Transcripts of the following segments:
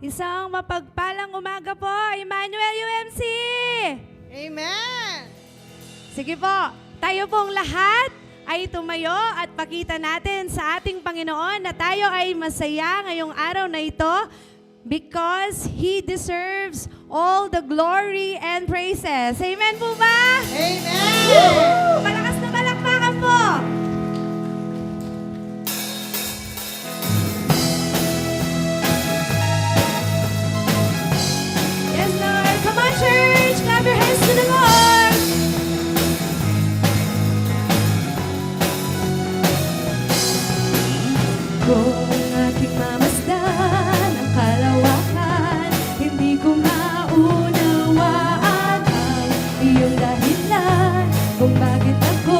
Isang mapagpalang umaga po, Emmanuel UMC! Amen! Sige po, tayo pong lahat ay tumayo at pakita natin sa ating Panginoon na tayo ay masaya ngayong araw na ito because He deserves all the glory and praises. Amen po ba? Amen! Woo! Malakas na palakpakan po! Yes, Lord! Come on, church! Clap your hands to the Lord! Kung aking mamasdan ang kalawakan, hindi ko maunawaan ang iyong dahilan kung bakit ako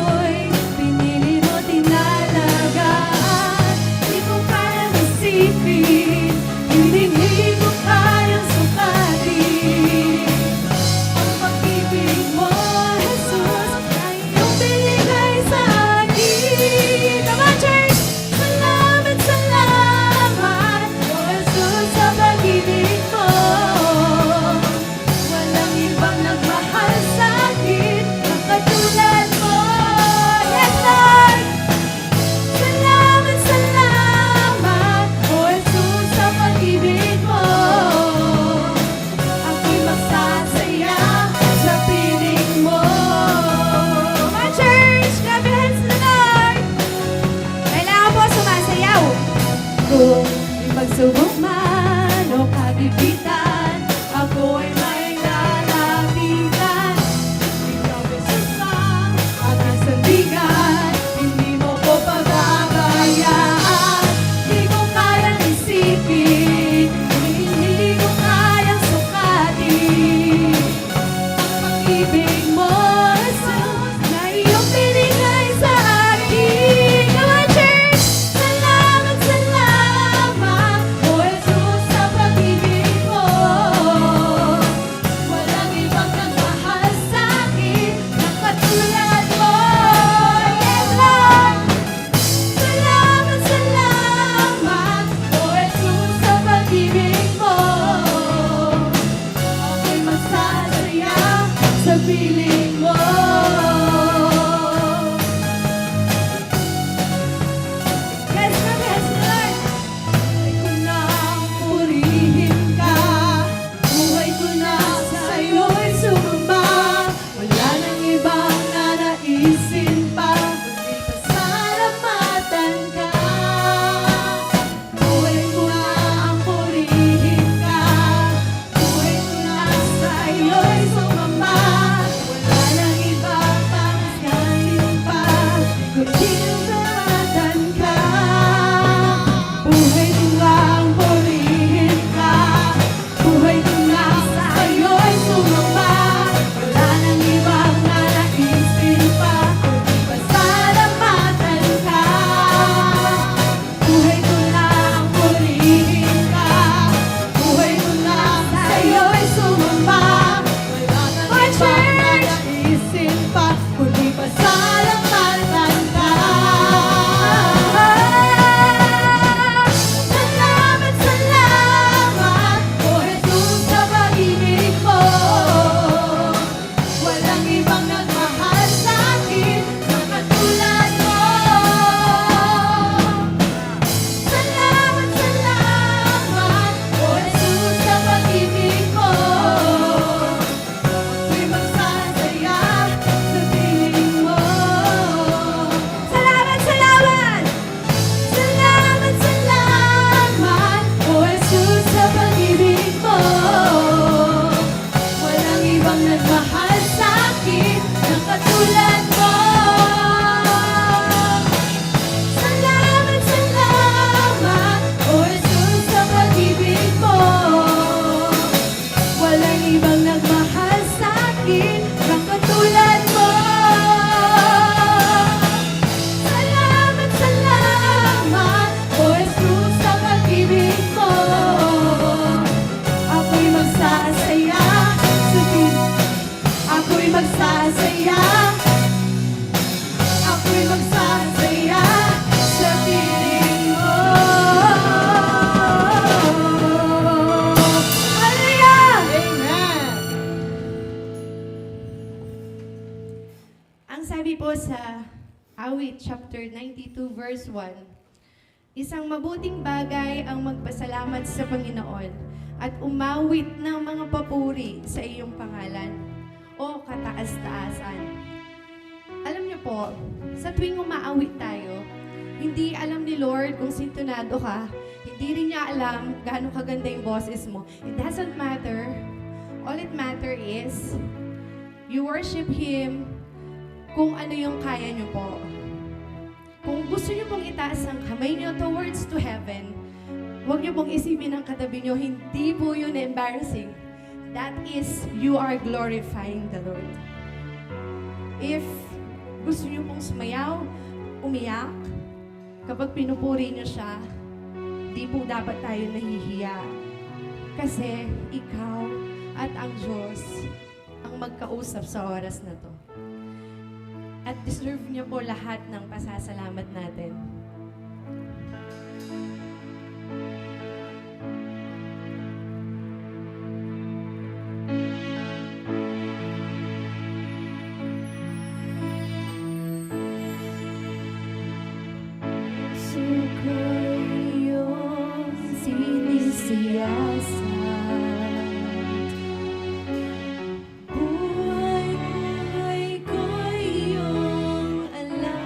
awit chapter 92 verse 1. Isang mabuting bagay ang magpasalamat sa Panginoon at umawit ng mga papuri sa iyong pangalan o kataas-taasan. Alam niyo po, sa tuwing umaawit tayo, hindi alam ni Lord kung sintonado ka, hindi rin niya alam gaano kaganda yung boses mo. It doesn't matter. All it matter is, you worship Him kung ano yung kaya niyo po. Kung gusto niyo pong itaas ang kamay niyo towards to heaven, huwag niyo pong isipin ang katabi niyo, hindi po yun embarrassing. That is, you are glorifying the Lord. If gusto niyo pong sumayaw, umiyak, kapag pinupuri niyo siya, di po dapat tayo nahihiya. Kasi ikaw at ang Diyos ang magkausap sa oras na to. At deserve niyo po lahat ng pasasalamat natin. Sukayong sinisiyasat. Buhay ko'y iyong alam.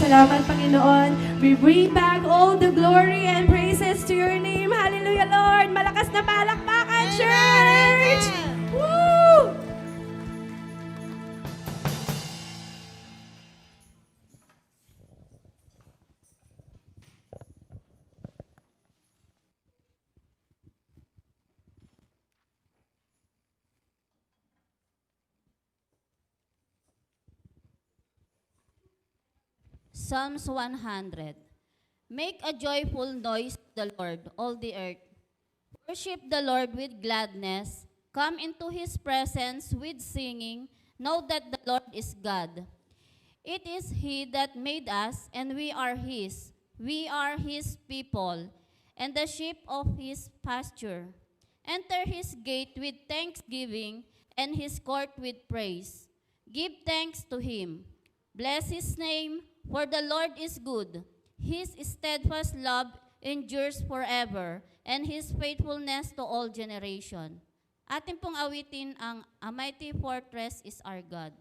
Salamat, Panginoon. We bring back all the glory and praises to your name. Hallelujah, Lord. Malakas na palakpakan, church! Woo! Psalms 100. Make a joyful noise to the Lord, all the earth. Worship the Lord with gladness. Come into his presence with singing. Know that the Lord is God. It is he that made us, and we are his. We are his people, and the sheep of his pasture. Enter his gate with thanksgiving, and his court with praise. Give thanks to him. Bless his name, for the Lord is good. His steadfast love endures forever, and his faithfulness to all generation. Atin pong awitin ang A Mighty Fortress is Our God.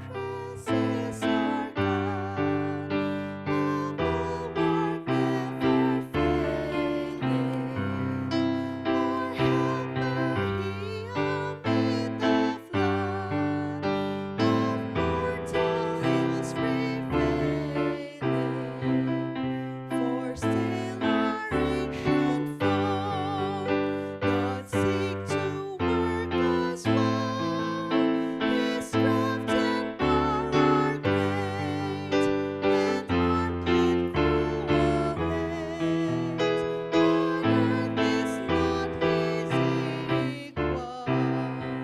Fortress is our God, a bulwark never failing. Our helper, he amid the flood of mortal ills prevailing. For still our ancient foe doth seek to work us woe. His craft and power are great, and armed with cruel hate. On earth is not his equal.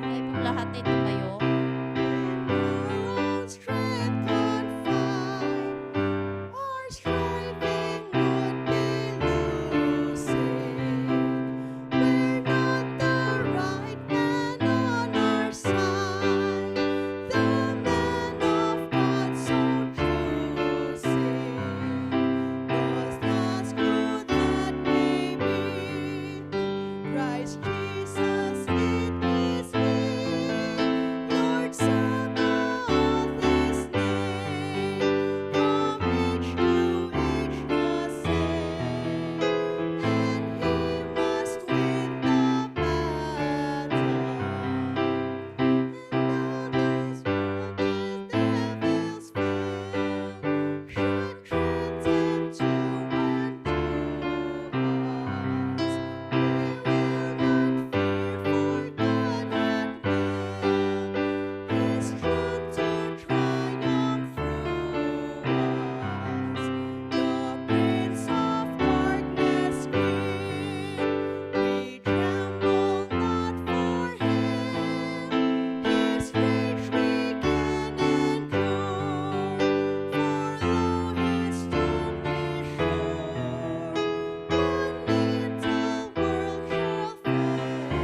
Tayo pong lahat ay tumayo. In our own strength confined, our striving would be losing. We're not the right man on our side, the man of God so choosing. Was not good that may be, Christ Jesus it is He, Lord Son of His name, from age to age the same, and He must win the battle. And all His wonders devils fail, should threaten to undo us. We will not fear, for God at will is true to triumph through us. The Prince of Darkness grim, we tremble not for him. His rage we can endure, for lo, his doom is sure. One little world shall fail him.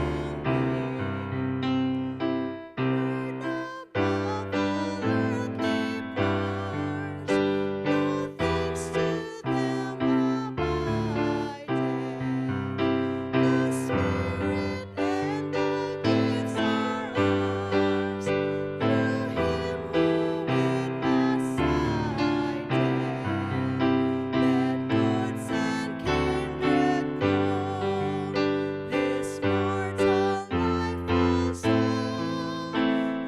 Word above all earthly powers, no thanks to them abideth. The Spirit and the gifts are ours, through Him who with us sideth. Let goods and kindred go, this mortal life also.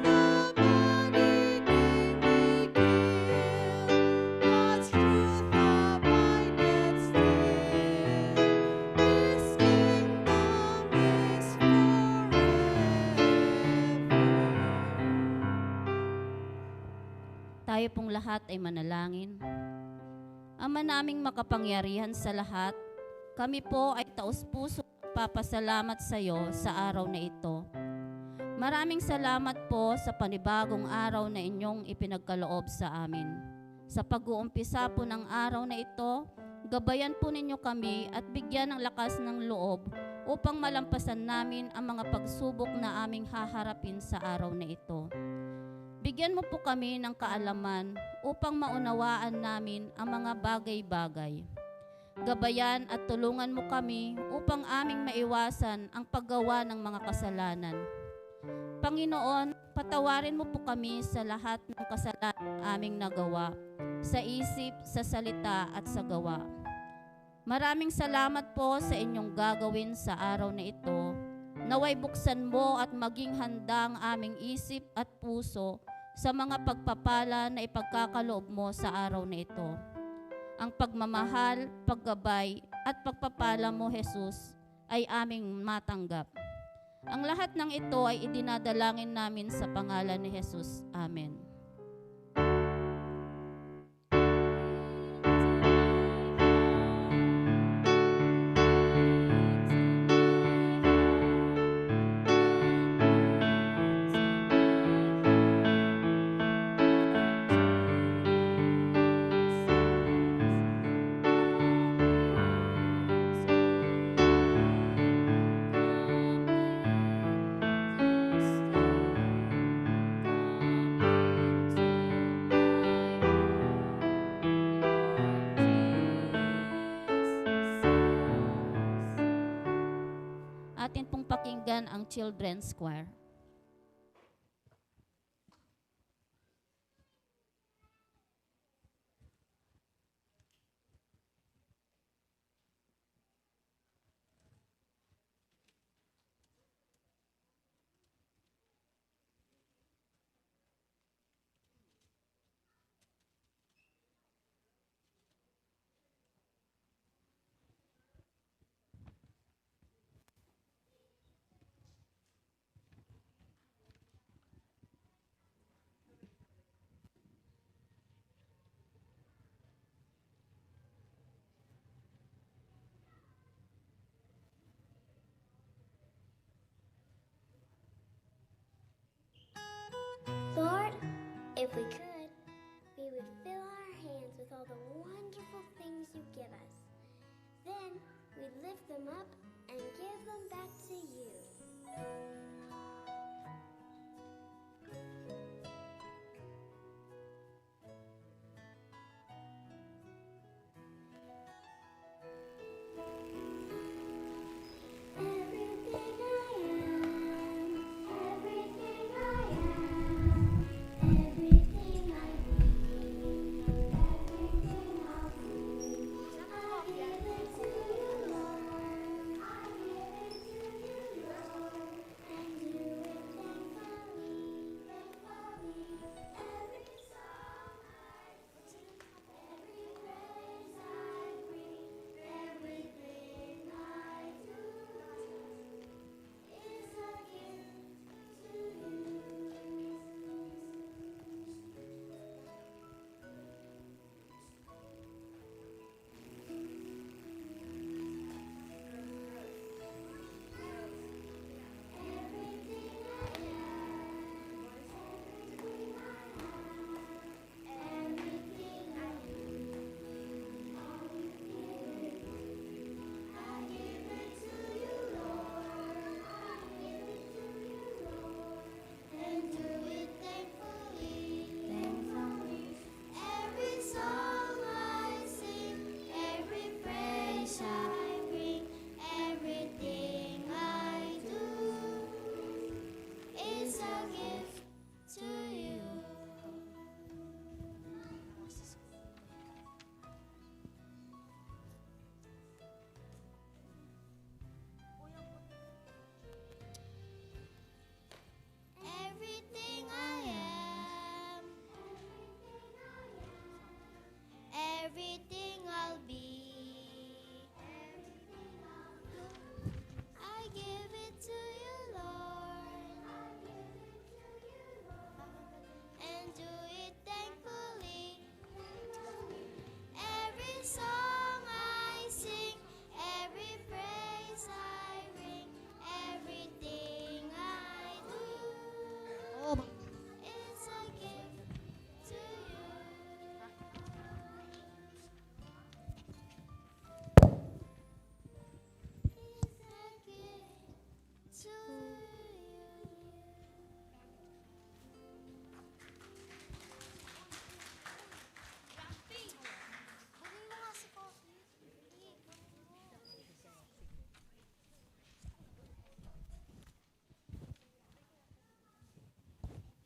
The body may we kill, God's truth abideth still. His kingdom is forever. Tayo pong lahat ay manalangin. Ama naming makapangyarihan sa lahat, kami po ay taus-puso papasalamat sa iyo sa araw na ito. Maraming salamat po sa panibagong araw na inyong ipinagkaloob sa amin. Sa pag-uumpisa po ng araw na ito, gabayan po ninyo kami at bigyan ng lakas ng loob upang malampasan namin ang mga pagsubok na aming haharapin sa araw na ito. Bigyan mo po kami ng kaalaman upang maunawaan namin ang mga bagay-bagay. Gabayan at tulungan mo kami upang aming maiwasan ang paggawa ng mga kasalanan. Panginoon, patawarin mo po kami sa lahat ng kasalanan aming nagawa, sa isip, sa salita at sa gawa. Maraming salamat po sa inyong gagawin sa araw na ito. Naway buksan mo at maging handa ang aming isip at puso sa mga pagpapala na ipagkakaloob mo sa araw na ito. Ang pagmamahal, paggabay at pagpapala mo, Jesus, ay aming matanggap. Ang lahat ng ito ay idinadalangin namin sa pangalan ni Jesus. Amen. Atin pong pakinggan ang Children's Choir. Lord, if we could, we would fill our hands with all the wonderful things you give us. Then we'd lift them up and give them back to you. Everything I am, everything I am, everything I need, everything I'll do, I give it to you, Lord. I give it to you,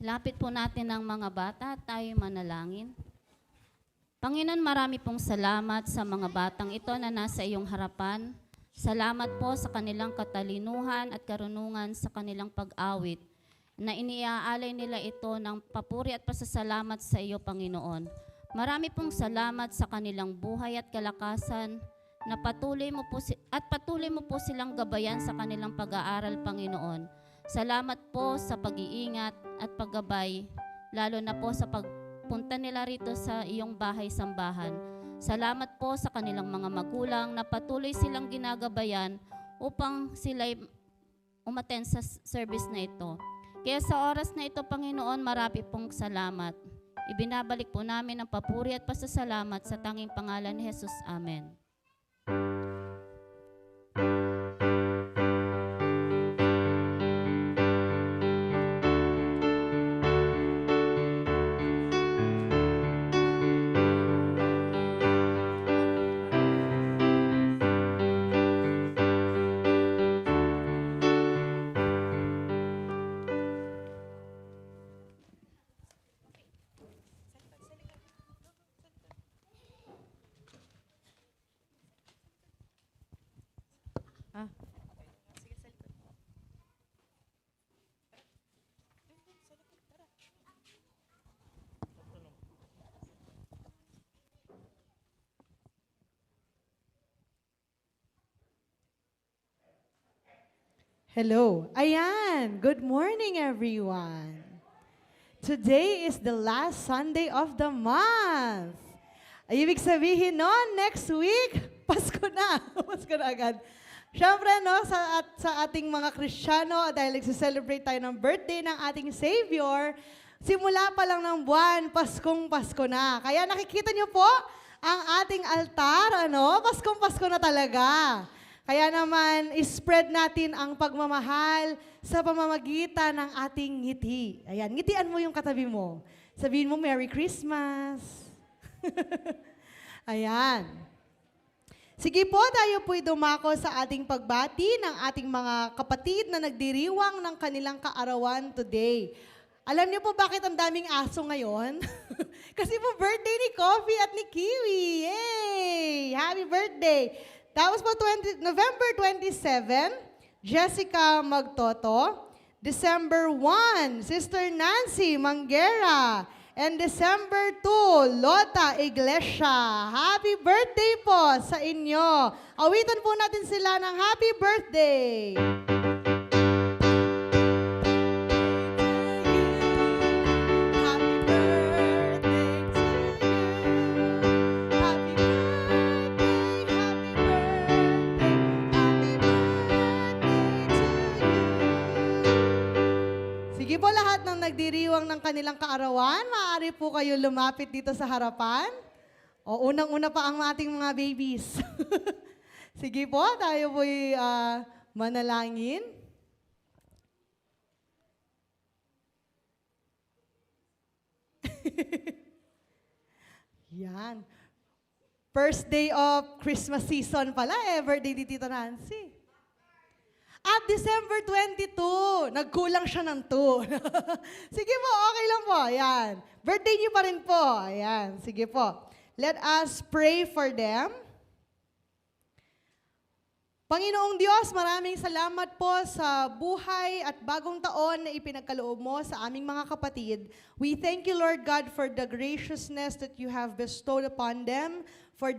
Lapit po natin ang mga bata at tayo manalangin. Panginoon, marami pong salamat sa mga batang ito na nasa iyong harapan. Salamat po sa kanilang katalinuhan at karunungan sa kanilang pag-awit na iniaalay nila ito ng papuri at pasasalamat sa iyo, Panginoon. Marami pong salamat sa kanilang buhay at kalakasan na patuloy mo po silang gabayan sa kanilang pag-aaral, Panginoon. Salamat po sa pag-iingat at paggabay, lalo na po sa pagpunta nila rito sa iyong bahay-sambahan. Salamat po sa kanilang mga magulang na patuloy silang ginagabayan upang sila'y umattend sa service na ito. Kaya sa oras na ito, Panginoon, marami pong salamat. Ibinabalik po namin ang papuri at pasasalamat sa tanging pangalan ni Jesus. Amen. Hello. Ayan. Good morning, everyone. Today is the last Sunday of the month. Ay, ibig sabihin nun, next week, Pasko na. Pasko na agad. Siyempre, no, sa ating mga Kristiyano, dahil nagse-celebrate tayo ng birthday ng ating Savior, simula pa lang ng buwan, Paskong Pasko na. Kaya nakikita niyo po, ang ating altar, Paskong Pasko na talaga. Kaya naman, spread natin ang pagmamahal sa pamamagitan ng ating ngiti. Ayan, ngitian mo yung katabi mo. Sabihin mo, Merry Christmas. Ayan. Sige po, tayo po'y dumako sa ating pagbati ng ating mga kapatid na nagdiriwang ng kanilang kaarawan today. Alam niyo po bakit ang daming aso ngayon? Kasi po birthday ni Coffee at ni Kiwi. Yay! Happy birthday! Tapos po November 27, Jessica Magtoto. December 1, Sister Nancy Manguera. And December 2, Lota Iglesia. Happy birthday po sa inyo. Awitan po natin sila ng happy birthday. Sige po lahat ng nagdiriwang ng kanilang kaarawan, maaari po kayo lumapit dito sa harapan. O unang-una pa ang ating mga babies. Sige po, tayo po'y manalangin. Yan. First day of Christmas season pala, birthday ni Tita Nancy. At December 22, nagkulang siya ng 2. Sige po, okay lang po. Ayan. Birthday niyo pa rin po. Ayan. Sige po. Let us pray for them. Panginoong Diyos, maraming salamat po sa buhay at bagong taon na ipinagkaloob mo sa aming mga kapatid. We thank you, Lord God, for the graciousness that you have bestowed upon them, for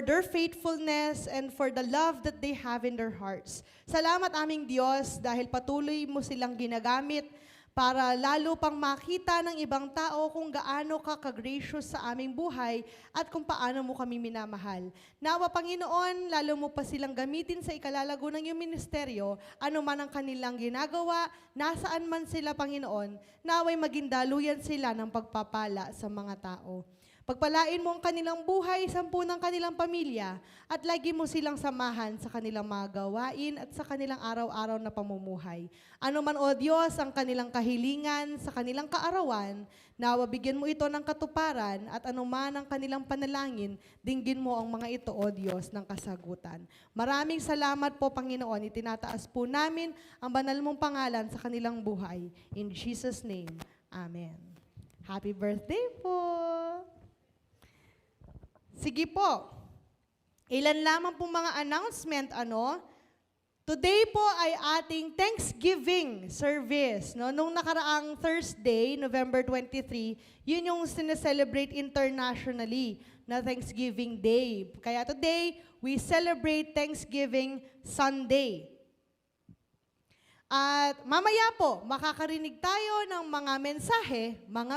their faithfulness and for the love that they have in their hearts. Salamat aming Diyos dahil patuloy mo silang ginagamit para lalo pang makita ng ibang tao kung gaano ka ka-gracious sa aming buhay at kung paano mo kami minamahal. Nawa, Panginoon, lalo mo pa silang gamitin sa ikalalago ng iyong ministeryo, ano man ang kanilang ginagawa, nasaan man sila, Panginoon, naway maging daluyan sila ng pagpapala sa mga tao. Pagpalain mo ang kanilang buhay, 10 ng kanilang pamilya, at lagi mo silang samahan sa kanilang mga gawain at sa kanilang araw-araw na pamumuhay. Ano man, O Diyos, ang kanilang kahilingan sa kanilang kaarawan, nawa bigyan mo ito ng katuparan at anuman ang kanilang panalangin, dinggin mo ang mga ito, O Diyos, ng kasagutan. Maraming salamat po, Panginoon. Itinataas po namin ang banal mong pangalan sa kanilang buhay. In Jesus' name, Amen. Happy birthday po! Sige po. Ilan lamang po mga announcement, Today po ay ating Thanksgiving service. No? Nung nakaraang Thursday, November 23, yun yung sineselebrate internationally na Thanksgiving Day. Kaya today, we celebrate Thanksgiving Sunday. At mamaya po, makakarinig tayo ng mga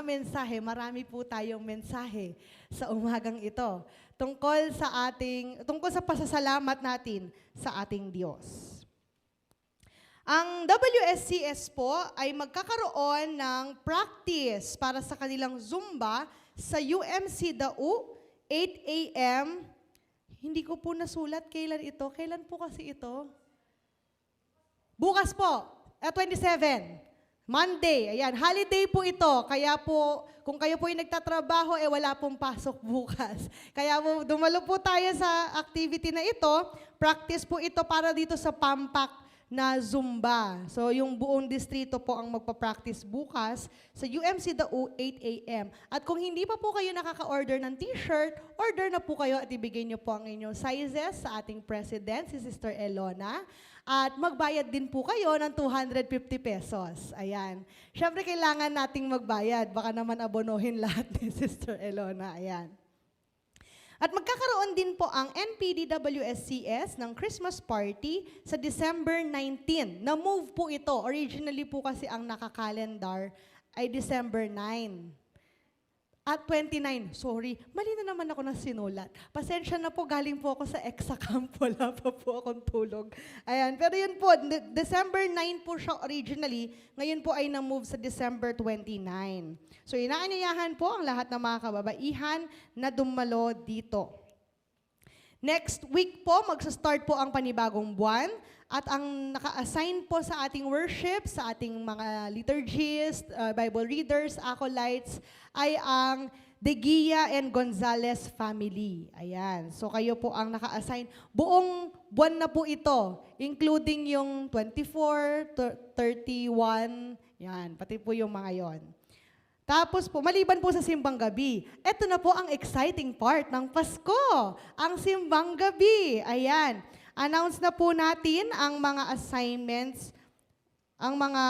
mensahe, marami po tayong mensahe sa umagang ito tungkol sa pasasalamat natin sa ating Diyos. Ang WSCS po ay magkakaroon ng practice para sa kanilang Zumba sa UMC Dau, 8 a.m. Hindi ko po nasulat kailan ito. Kailan po kasi ito? Bukas po, 27. Monday. Ayan, holiday po ito. Kaya po, kung kayo po ay nagtatrabaho, wala pong pasok bukas. Kaya po, dumalo po tayo sa activity na ito. Practice po ito para dito sa Pampak na Zumba. So, yung buong distrito po ang magpa-practice bukas sa UMC Dau, 8 a.m. At kung hindi pa po kayo nakaka-order ng t-shirt, order na po kayo at ibigay nyo po ang inyong sizes sa ating president, si Sister Elona. At magbayad din po kayo ng 250 pesos. Ayan. Siyempre, kailangan nating magbayad. Baka naman abonohin lahat ni Sister Elona. Ayan. At magkakaroon din po ang NPDWSCS ng Christmas party sa December 19. Na-move po ito. Originally po kasi ang nakakalendar ay December 9. At 29, sorry, mali na naman ako ng sinulat. Pasensya na po, galing po ako sa ExaCamp, wala pa po akong tulog. Ayan, pero yun po, December 9 po siya originally, ngayon po ay na-move sa December 29. So inaanyayahan po ang lahat ng mga kababaihan na dumalo dito. Next week po, magsa-start po ang panibagong buwan at ang naka-assign po sa ating worship, sa ating mga liturgists, Bible readers, acolytes, ay ang De Gia and Gonzalez family. Ayan. So kayo po ang naka-assign. Buong buwan na po ito, including yung 24, 31, yan, pati po yung mga yon. Tapos po, maliban po sa simbang gabi, eto na po ang exciting part ng Pasko, ang simbang gabi. Ayan, announce na po natin ang mga assignments, ang mga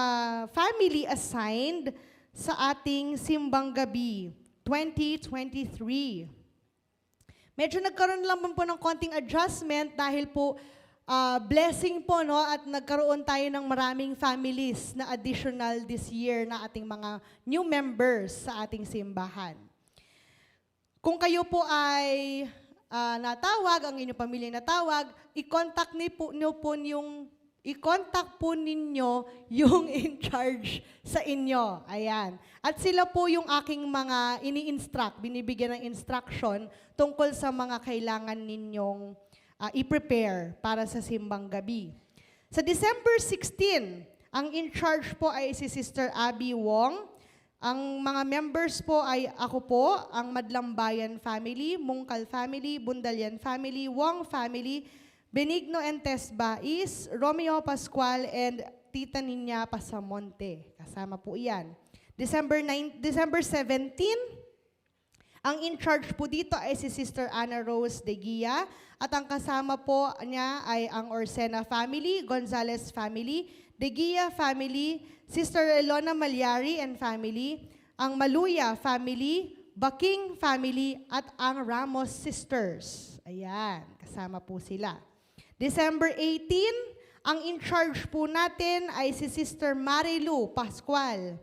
family assigned sa ating simbang gabi 2023. Medyo nagkaroon lang po ng konting adjustment dahil po blessing po, no? At nagkaroon tayo ng maraming families na additional this year na ating mga new members sa ating simbahan. Kung kayo po ay natawag, ang inyong pamilya natawag, i-contact po ninyo yung in charge sa inyo. Ayan. At sila po yung aking mga ini-instruct, binibigyan ng instruction tungkol sa mga kailangan ninyong i-prepare para sa simbang gabi. Sa December 16, ang in charge po ay si Sister Abby Wong. Ang mga members po ay ako po, ang Madlambayan family, Mungkal family, Bundalian family, Wong family, Benigno and Tess Bais, Romeo Pascual, and Tita Niña Pasamonte. Kasama po iyan. December 17, ang in charge po dito ay si Sister Ana Rose De Gia at ang kasama po niya ay ang Orsena family, Gonzalez family, De Gia family, Sister Elona Malyari and family, ang Maluya family, Baking family at ang Ramos sisters. Ayan, kasama po sila. December 18, ang in charge po natin ay si Sister Marilu Pascual.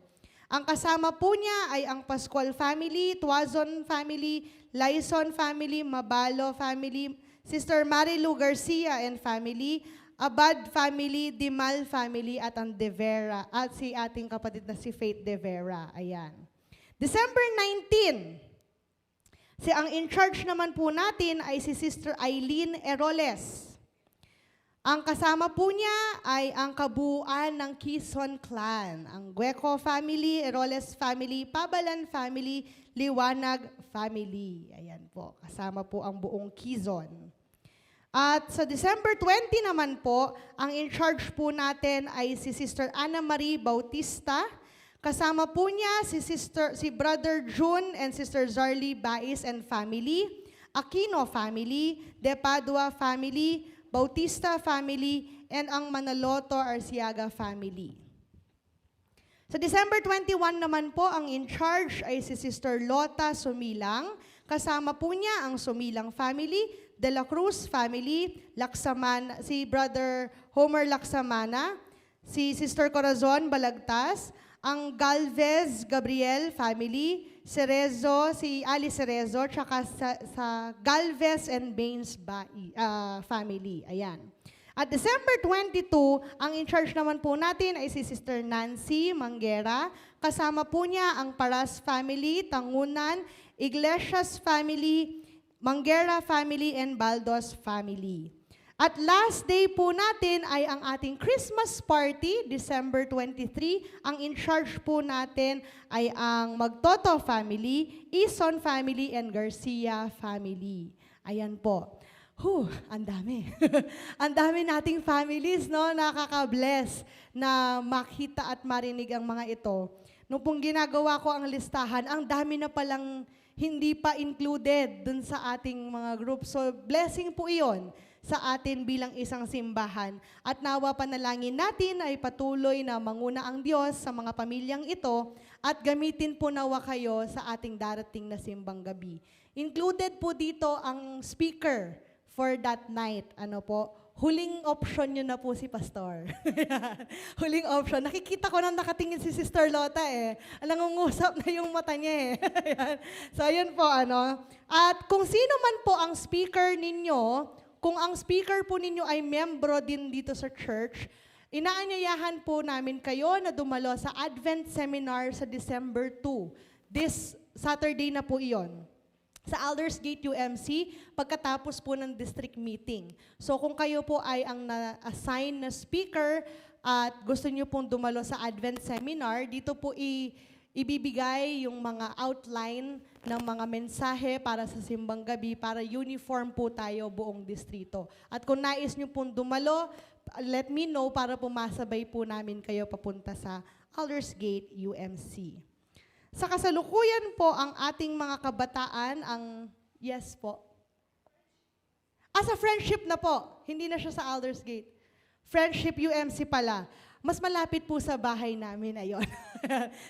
Ang kasama po niya ay ang Pascual family, Tuazon family, Laison family, Mabalo family, Sister Marilu Garcia and family, Abad family, Dimal family, at ang De Vera, at si ating kapatid na si Faith De Vera. Ayan. December 19, Ang in charge naman po natin ay si Sister Eileen Eroles. Ang kasama po niya ay ang kabuuan ng Quezon Clan, ang Gueco family, Eroles family, Pabalan family, Liwanag family. Ayan po, kasama po ang buong Quezon. At sa December 20 naman po, ang in charge po natin ay si Sister Ana Marie Bautista. Kasama po niya si Brother June and Sister Zarly Bais and family, Aquino family, De Padua family, Bautista family, and ang Manaloto Arciaga family. Sa December 21 naman po, ang in charge ay si Sister Lota Sumilang. Kasama po niya ang Sumilang family, De La Cruz family, si Brother Homer Laksamana, si Sister Corazon Balagtas, ang Galvez Gabriel family, si Ali Cerezo, tsaka sa Galvez and Baines family. Ayan. At December 22, ang in charge naman po natin ay si Sister Nancy Manguera. Kasama po niya ang Paras family, Tangunan, Iglesias family, Manguera family, and Baldos family. At last day po natin ay ang ating Christmas party, December 23. Ang in charge po natin ay ang Magtoto family, Ison family, and Garcia family. Ayan po. Ang dami. Ang dami nating families, no? Nakaka-bless na makita at marinig ang mga ito. Nung pong ginagawa ko ang listahan, ang dami na palang hindi pa included dun sa ating mga group. So, blessing po iyon sa atin bilang isang simbahan. At nawa panalangin natin ay patuloy na manguna ang Diyos sa mga pamilyang ito at gamitin po nawa kayo sa ating darating na simbang gabi. Included po dito ang speaker for that night. Ano po? Huling option nyo na po si Pastor. Huling option. Nakikita ko na nakatingin si Sister Lota eh. Nangungusap na yung mata niya eh. So, ayun po ano. At kung sino man po ang speaker ninyo, kung ang speaker po ninyo ay membro din dito sa church, inaanyayahan po namin kayo na dumalo sa Advent Seminar sa December 2. This Saturday na po iyon. Sa Aldersgate UMC, pagkatapos po ng district meeting. So kung kayo po ay ang na-assign na speaker at gusto niyo pong dumalo sa Advent Seminar, dito po ibibigay yung mga outline ng mga mensahe para sa simbang gabi para uniform po tayo buong distrito. At kung nais niyo pong dumalo, let me know para pumasabay po namin kayo papunta sa Aldersgate UMC. Sa kasalukuyan po ang ating mga kabataan, yes po. Sa friendship na po, hindi na siya sa Aldersgate. Friendship UMC pala. Mas malapit po sa bahay namin, ayon.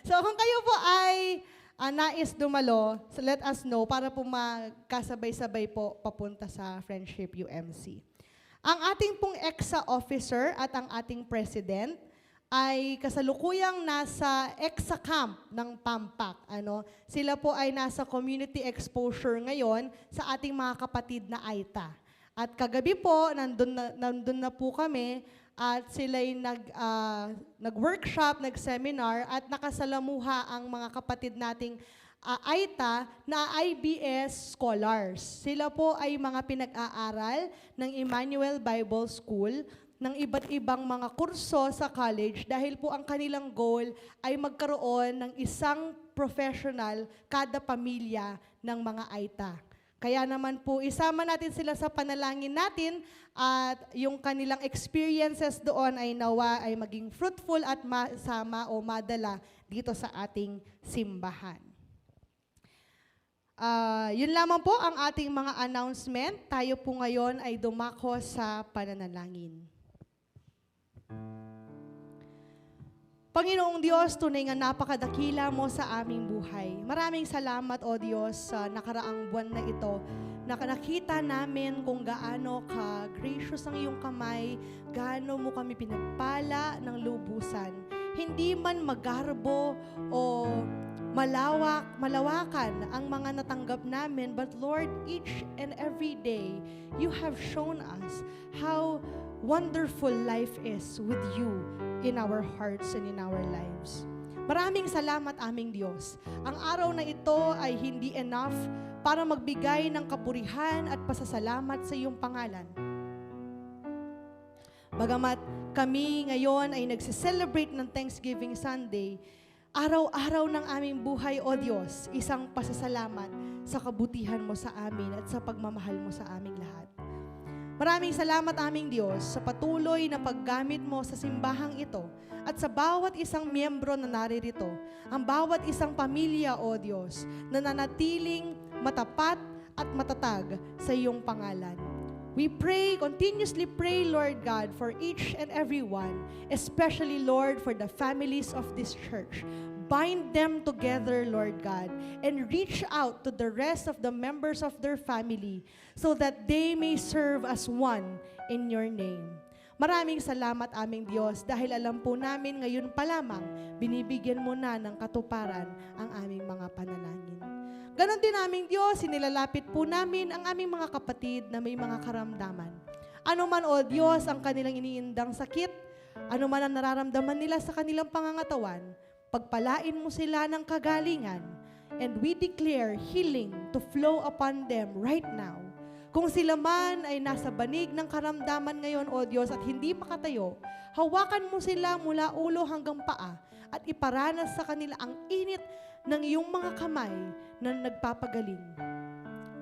So kung kayo po ay nais dumalo, so let us know para po magkasabay-sabay po papunta sa Friendship UMC. Ang ating pong EXA officer at ang ating president ay kasalukuyang nasa EXA camp ng Pampak. Sila po ay nasa community exposure ngayon sa ating mga kapatid na Aita. At kagabi po, nandun na po kami at sila'y nag-workshop, nag-seminar at nakasalamuha ang mga kapatid nating Aita na IBS scholars. Sila po ay mga pinag-aaral ng Emmanuel Bible School ng iba't ibang mga kurso sa college dahil po ang kanilang goal ay magkaroon ng isang professional kada pamilya ng mga Aita. Kaya naman po, isama natin sila sa panalangin natin at yung kanilang experiences doon ay nawa ay maging fruitful at masama o madala dito sa ating simbahan. Yun lamang po ang ating mga announcement. Tayo po ngayon ay dumako sa pananalangin. Panginoong Diyos, tunay nga napakadakila mo sa aming buhay. Maraming salamat, O Diyos, sa nakaraang buwan na ito, na nakita namin kung gaano ka-gracious ang iyong kamay, gaano mo kami pinagpala ng lubusan. Hindi man magarbo o malawakan ang mga natanggap namin, but Lord, each and every day, you have shown us how wonderful life is with you in our hearts and in our lives. Maraming salamat aming Diyos. Ang araw na ito ay hindi enough para magbigay ng kapurihan at pasasalamat sa iyong pangalan. Bagamat kami ngayon ay nagsiselebrate ng Thanksgiving Sunday, araw-araw ng aming buhay, O Diyos, isang pasasalamat sa kabutihan mo sa amin at sa pagmamahal mo sa aming lahat. Maraming salamat aming Diyos sa patuloy na paggamit mo sa simbahang ito at sa bawat isang miyembro na naririto, ang bawat isang pamilya, O Diyos, na nanatiling matapat at matatag sa iyong pangalan. We pray, continuously pray, Lord God, for each and every one, especially, Lord, for the families of this church. Bind them together, Lord God, and reach out to the rest of the members of their family so that they may serve as one in your name. Maraming salamat aming Diyos dahil alam po namin ngayon pa lamang binibigyan mo na ng katuparan ang aming mga panalangin. Ganon din aming Diyos, sinilalapit po namin ang aming mga kapatid na may mga karamdaman. Ano man, O Diyos, ang kanilang iniindang sakit, ano man ang nararamdaman nila sa kanilang pangangatawan, pagpalain mo sila ng kagalingan, and we declare healing to flow upon them right now. Kung sila man ay nasa banig ng karamdaman ngayon, O Diyos, at hindi makatayo, hawakan mo sila mula ulo hanggang paa at iparanas sa kanila ang init ng iyong mga kamay na nagpapagaling.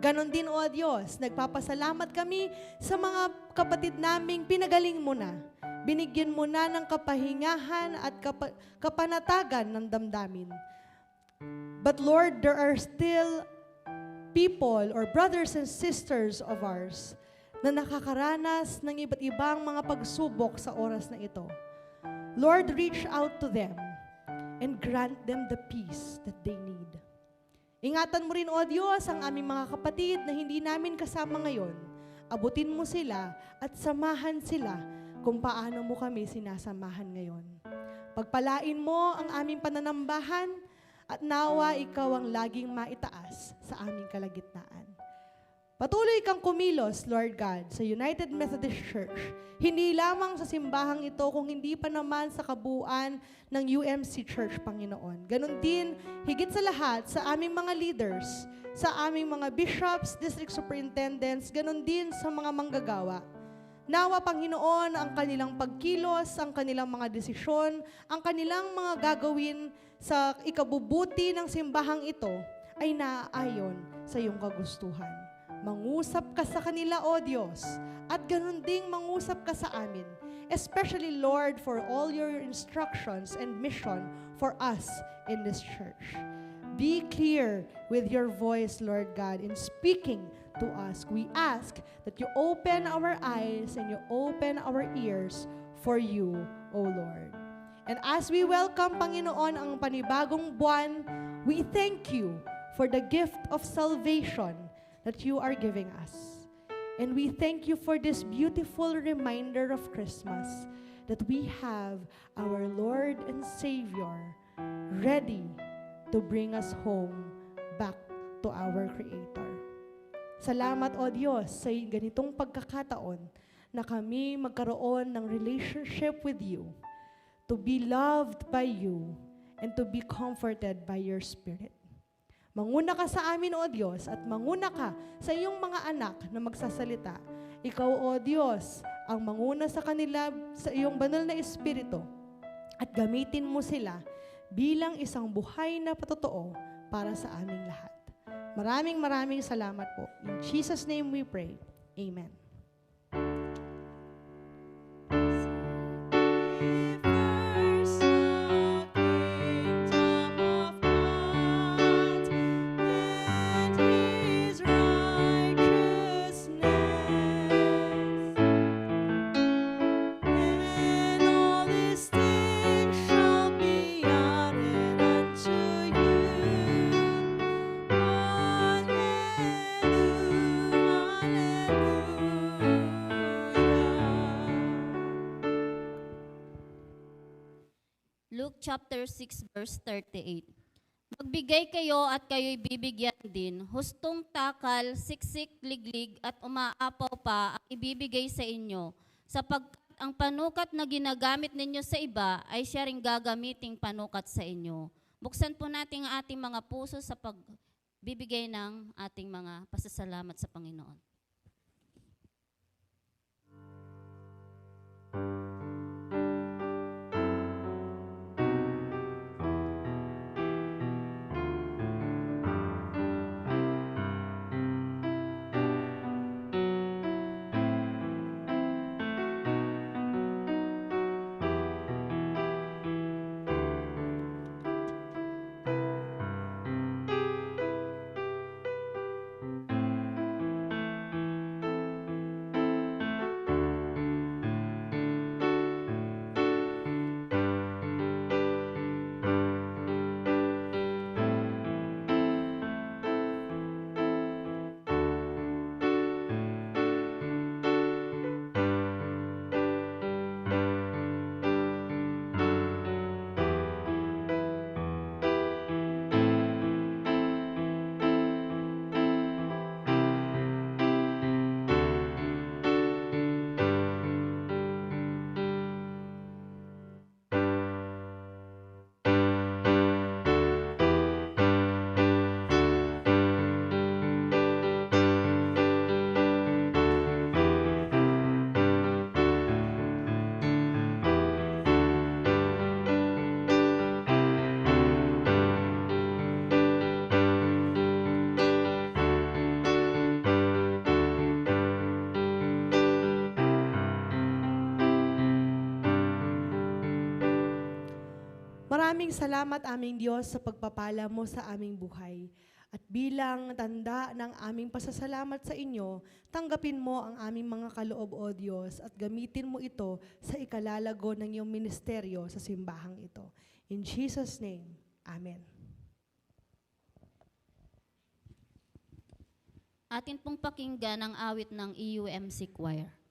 Ganon din, O Diyos, nagpapasalamat kami sa mga kapatid naming pinagaling mo na. Binigyan mo na ng kapahingahan at kapanatagan ng damdamin. But Lord, there are still people or brothers and sisters of ours na nakakaranas ng iba't ibang mga pagsubok sa oras na ito. Lord, reach out to them and grant them the peace that they need. Ingatan mo rin, O Diyos, ang aming mga kapatid na hindi namin kasama ngayon. Abutin mo sila at samahan sila kung paano mo kami sinasamahan ngayon. Pagpalain mo ang aming pananambahan at nawa ikaw ang laging maitaas sa aming kalagitnaan. Patuloy kang kumilos, Lord God, sa United Methodist Church. Hindi lamang sa simbahang ito, kung hindi pa naman sa kabuuan ng UMC Church, Panginoon. Ganon din, higit sa lahat, sa aming mga leaders, sa aming mga bishops, district superintendents, ganon din sa mga manggagawa. Nawa, Panginoon, ang kanilang pagkilos, ang kanilang mga desisyon, ang kanilang mga gagawin sa ikabubuti ng simbahang ito ay naaayon sa iyong kagustuhan. Mangusap ka sa kanila, O Diyos, at ganun ding mangusap ka sa amin, especially, Lord, for all your instructions and mission for us in this church. Be clear with your voice, Lord God, in speaking to us. We ask that you open our eyes and you open our ears for you, O Lord. And as we welcome, Panginoon, ang panibagong buwan, we thank you for the gift of salvation that you are giving us. And we thank you for this beautiful reminder of Christmas that we have our Lord and Savior ready to bring us home back to our Creator. Salamat, O Diyos, sa ganitong pagkakataon na kami magkaroon ng relationship with you, to be loved by you, and to be comforted by your Spirit. Manguna ka sa amin, O Diyos, at manguna ka sa iyong mga anak na magsasalita. Ikaw, O Diyos, ang manguna sa kanila sa iyong banal na Espiritu at gamitin mo sila bilang isang buhay na patotoo para sa aming lahat. Maraming salamat po. In Jesus' name we pray. Amen. Luke chapter 6 verse 38. Magbigay kayo at kayo'y bibigyan din. Hustong takal, siksik, liglig at umaapaw pa ang ibibigay sa inyo. Sapagkat ang panukat na ginagamit ninyo sa iba ay siya ring gagamiting panukat sa inyo. Buksan po natin ang ating mga puso sa bibigay ng ating mga pasasalamat sa Panginoon. Maraming salamat aming Diyos sa pagpapala mo sa aming buhay. At bilang tanda ng aming pasasalamat sa inyo, tanggapin mo ang aming mga kaloob o Diyos at gamitin mo ito sa ikalalago ng iyong ministeryo sa simbahang ito. In Jesus' name, Amen. Atin pong pakinggan ang awit ng EUMC Choir.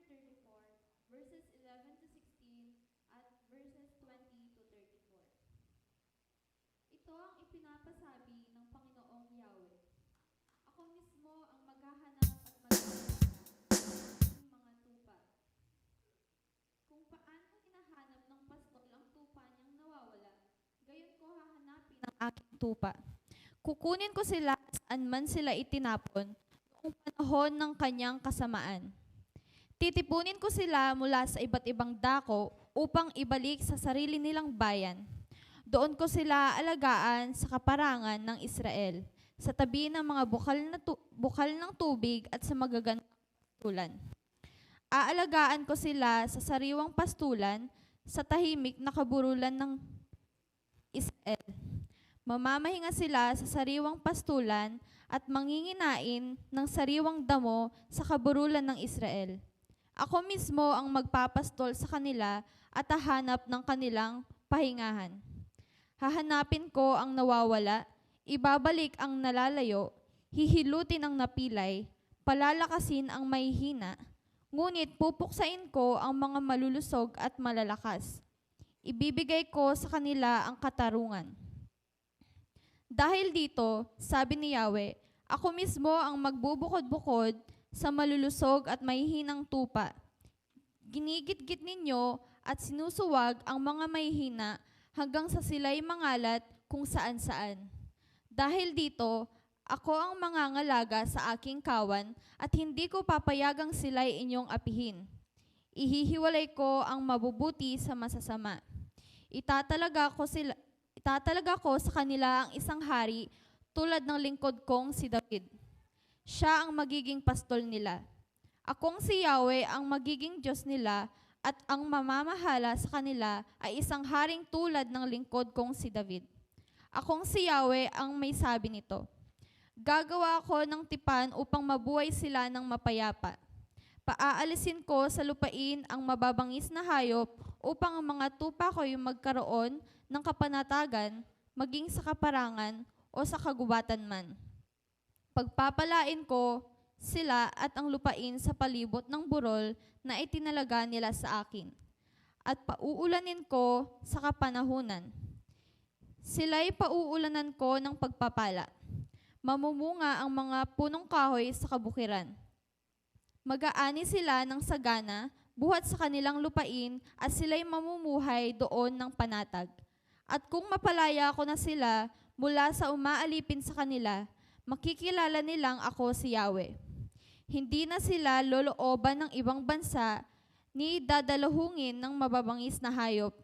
34, verses 11 to 16 at verses 20 to 34. Ito ang ipinapasabi ng Panginoong Yahweh. Ako mismo ang maghahanap at magpapala ng mga tupa. Kung paano hinahanap ng pastol ang tupa niyang nawawala, gayon ko hahanapin ang aking tupa. Kukunin ko sila saan man sila itinapon noong panahon ng kanyang kasamaan. Titipunin ko sila mula sa iba't ibang dako upang ibalik sa sarili nilang bayan. Doon ko sila alagaan sa kaparangan ng Israel, sa tabi ng mga bukal ng tubig at sa magagandang pastulan. Aalagaan ko sila sa sariwang pastulan, sa tahimik na kaburulan ng Israel. Mamamahinga sila sa sariwang pastulan at manginginain ng sariwang damo sa kaburulan ng Israel. Ako mismo ang magpapastol sa kanila at hahanap ng kanilang pahingahan. Hahanapin ko ang nawawala, ibabalik ang nalalayo, hihilutin ang napilay, palalakasin ang mahihina, ngunit pupuksain ko ang mga malulusog at malalakas. Ibibigay ko sa kanila ang katarungan. Dahil dito, sabi ni Yahweh, ako mismo ang magbubukod-bukod sa malulusog at mahihinang tupa. Ginigit-git ninyo at sinusuwag ang mga mahihina hanggang sa sila'y mangalat kung saan-saan. Dahil dito, ako ang mangangalaga sa aking kawan at hindi ko papayagang sila'y inyong apihin. Ihihiwalay ko ang mabubuti sa masasama. Itatalaga ko sa kanila ang isang hari tulad ng lingkod kong si David. Siya ang magiging pastol nila. Akong si Yahweh ang magiging Diyos nila at ang mamamahala sa kanila ay isang haring tulad ng lingkod kong si David. Akong si Yahweh ang may sabi nito. Gagawa ako ng tipan upang mabuhay sila ng mapayapa. Paaalisin ko sa lupain ang mababangis na hayop upang ang mga tupa ko'y magkaroon ng kapanatagan, maging sa kaparangan o sa kagubatan man. Pagpapalain ko sila at ang lupain sa palibot ng burol na itinalaga nila sa akin. At pauulanin ko sa kapanahunan. Sila'y pauulanan ko ng pagpapala. Mamumunga ang mga punong kahoy sa kabukiran. Mag-aani sila ng sagana, buhat sa kanilang lupain, at sila'y mamumuhay doon ng panatag. At kung mapalaya ko na sila mula sa umaalipin sa kanila, makikilala nilang ako si Yahweh. Hindi na sila lolooban ng ibang bansa, ni dadalahungin ng mababangis na hayop.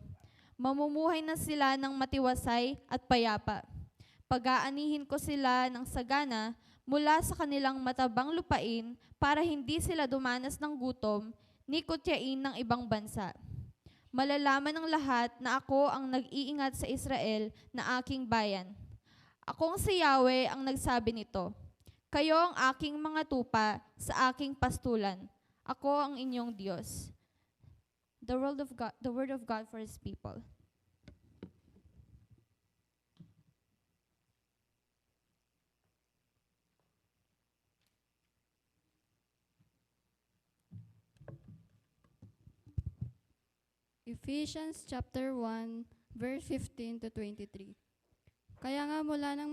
Mamumuhay na sila ng matiwasay at payapa. Pag-aanihin ko sila ng sagana mula sa kanilang matabang lupain para hindi sila dumanas ng gutom ni kutyain ng ibang bansa. Malalaman ng lahat na ako ang nag-iingat sa Israel na aking bayan. Akong si Yahweh ang nagsabi nito. Kayo ang aking mga tupa sa aking pastulan. Ako ang inyong Diyos. The word of God for His people. Ephesians chapter 1, verse 15 to 23. Kaya nga mula nang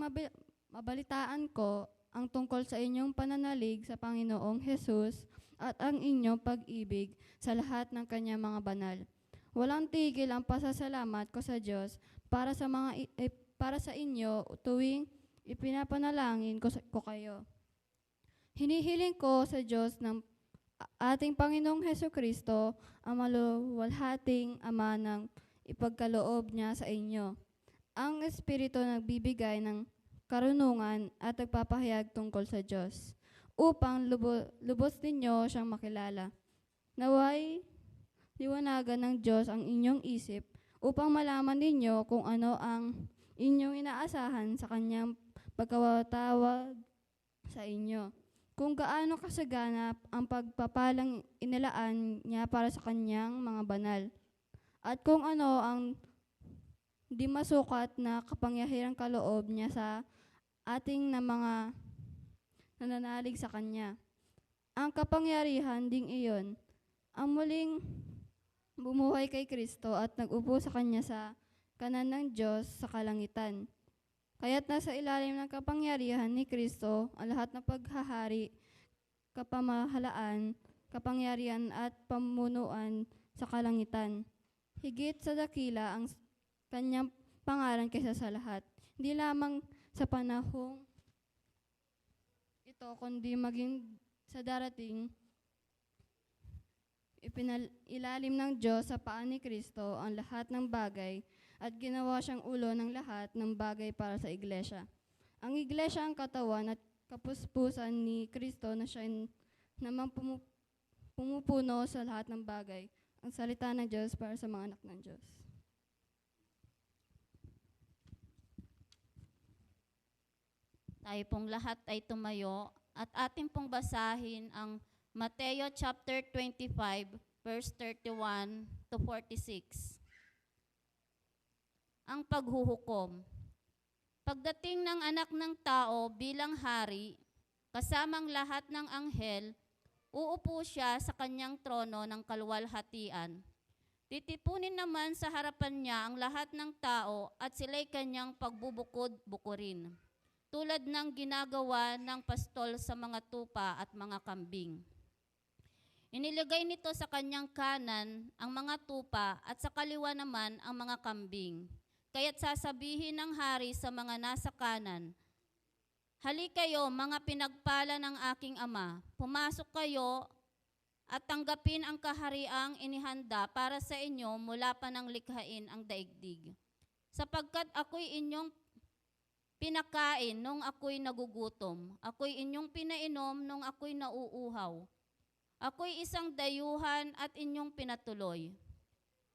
mabalitaan ko ang tungkol sa inyong pananalig sa Panginoong Hesus at ang inyong pag-ibig sa lahat ng kanyang mga banal. Walang tigil ang pasasalamat ko sa Diyos para sa inyo tuwing ipinapanalangin ko kayo. Hinihiling ko sa Diyos ng ating Panginoong Hesukristo, ang maluwalhating Ama ng ipagkaloob niya sa inyo. Ang Espiritu nagbibigay ng karunungan at nagpapahayag tungkol sa Diyos, upang lubos ninyo siyang makilala. Naway liwanagan ng Diyos ang inyong isip, upang malaman ninyo kung ano ang inyong inaasahan sa kanyang pagkawatawag sa inyo. Kung gaano kasagana ang pagpapalang inilaan niya para sa kanyang mga banal. At kung ano ang di masukat na kapangyarihang kaloob niya sa ating na mga nananalig sa kanya. Ang kapangyarihan ding iyon ang muling bumuhay kay Kristo at nag-upo sa kanya sa kanan ng Diyos sa kalangitan. Kaya't nasa ilalim ng kapangyarihan ni Kristo ang lahat ng paghahari, kapamahalaan, kapangyarihan at pamunuan sa kalangitan. Higit sa dakila ang kanyang pangalan kaysa sa lahat. Hindi lamang sa panahong ito, kundi maging sa darating, ilalim ng Diyos sa paa ni Kristo ang lahat ng bagay at ginawa siyang ulo ng lahat ng bagay para sa iglesia. Ang iglesia ang katawan at kapuspusan ni Kristo na siya namang pumupuno sa lahat ng bagay. Ang salita ng Diyos para sa mga anak ng Diyos. Tayo pong lahat ay tumayo at ating pong basahin ang Mateo chapter 25, verse 31 to 46. Ang paghuhukom. Pagdating ng anak ng tao bilang hari, kasamang lahat ng anghel, uupo siya sa kanyang trono ng kaluwalhatian. Titipunin naman sa harapan niya ang lahat ng tao at sila'y kanyang pagbubukod-bukurin, tulad ng ginagawa ng pastol sa mga tupa at mga kambing. Inilagay nito sa kanyang kanan ang mga tupa at sa kaliwa naman ang mga kambing. Kaya't sasabihin ng hari sa mga nasa kanan, "Hali kayo, mga pinagpala ng aking ama, pumasok kayo at tanggapin ang kahariang inihanda para sa inyo mula pa ng likhain ang daigdig. Sapagkat ako'y inyong pinakain nung ako'y nagugutom, ako'y inyong pinainom nung ako'y nauuhaw. Ako'y isang dayuhan at inyong pinatuloy.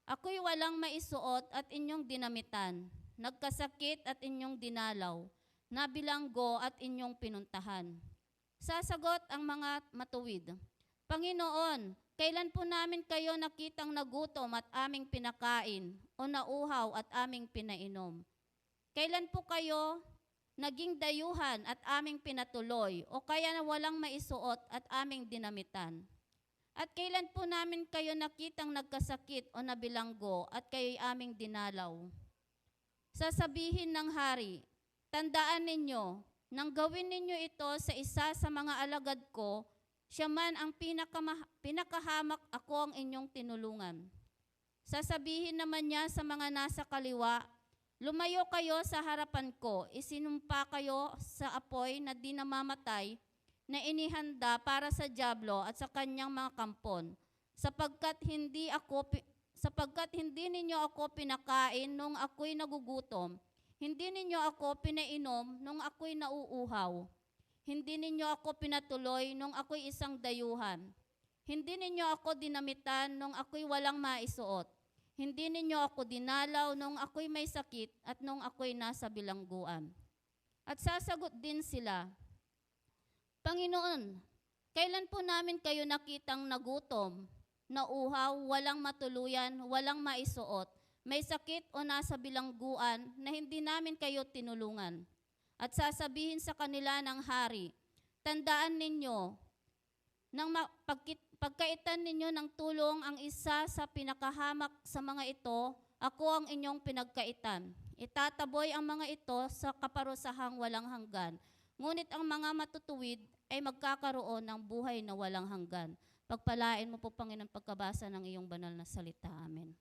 Ako'y walang maisuot at inyong dinamitan, nagkasakit at inyong dinalaw, nabilanggo at inyong pinuntahan." Sasagot ang mga matuwid, "Panginoon, kailan po namin kayo nakitang nagutom at aming pinakain, o nauhaw at aming pinainom? Kailan po kayo naging dayuhan at aming pinatuloy, o kaya na walang maisuot at aming dinamitan? At kailan po namin kayo nakitang nagkasakit o nabilanggo at kayo'y aming dinalaw?" Sasabihin ng hari, "Tandaan ninyo, nang gawin ninyo ito sa isa sa mga alagad ko, siya man ang pinakahamak, ako ang inyong tinulungan." Sasabihin naman niya sa mga nasa kaliwa, "Lumayo kayo sa harapan ko, isinumpa kayo sa apoy na di namamatay, na inihanda para sa dyablo at sa kanyang mga kampon, sapagkat hindi ninyo ako pinakain nung ako'y nagugutom, hindi ninyo ako pinainom nung ako'y nauuhaw, hindi ninyo ako pinatuloy nung ako'y isang dayuhan, hindi ninyo ako dinamitan nung ako'y walang maisuot, hindi ninyo ako dinalaw nung ako'y may sakit at nung ako'y nasa bilangguan." At sasagot din sila, "Panginoon, kailan po namin kayo nakitang nagutom, nauhaw, walang matuluyan, walang maisuot, may sakit o nasa bilangguan na hindi namin kayo tinulungan?" At sasabihin sa kanila ng hari, "Tandaan ninyo, nang pagkaitan ninyo ng tulong ang isa sa pinakahamak sa mga ito, ako ang inyong pinagkaitan. Itataboy ang mga ito sa kaparusahang walang hanggan. Ngunit ang mga matutuwid ay magkakaroon ng buhay na walang hanggan." Pagpalain mo po, Panginoon, pagkabasa ng iyong banal na salita. Amen.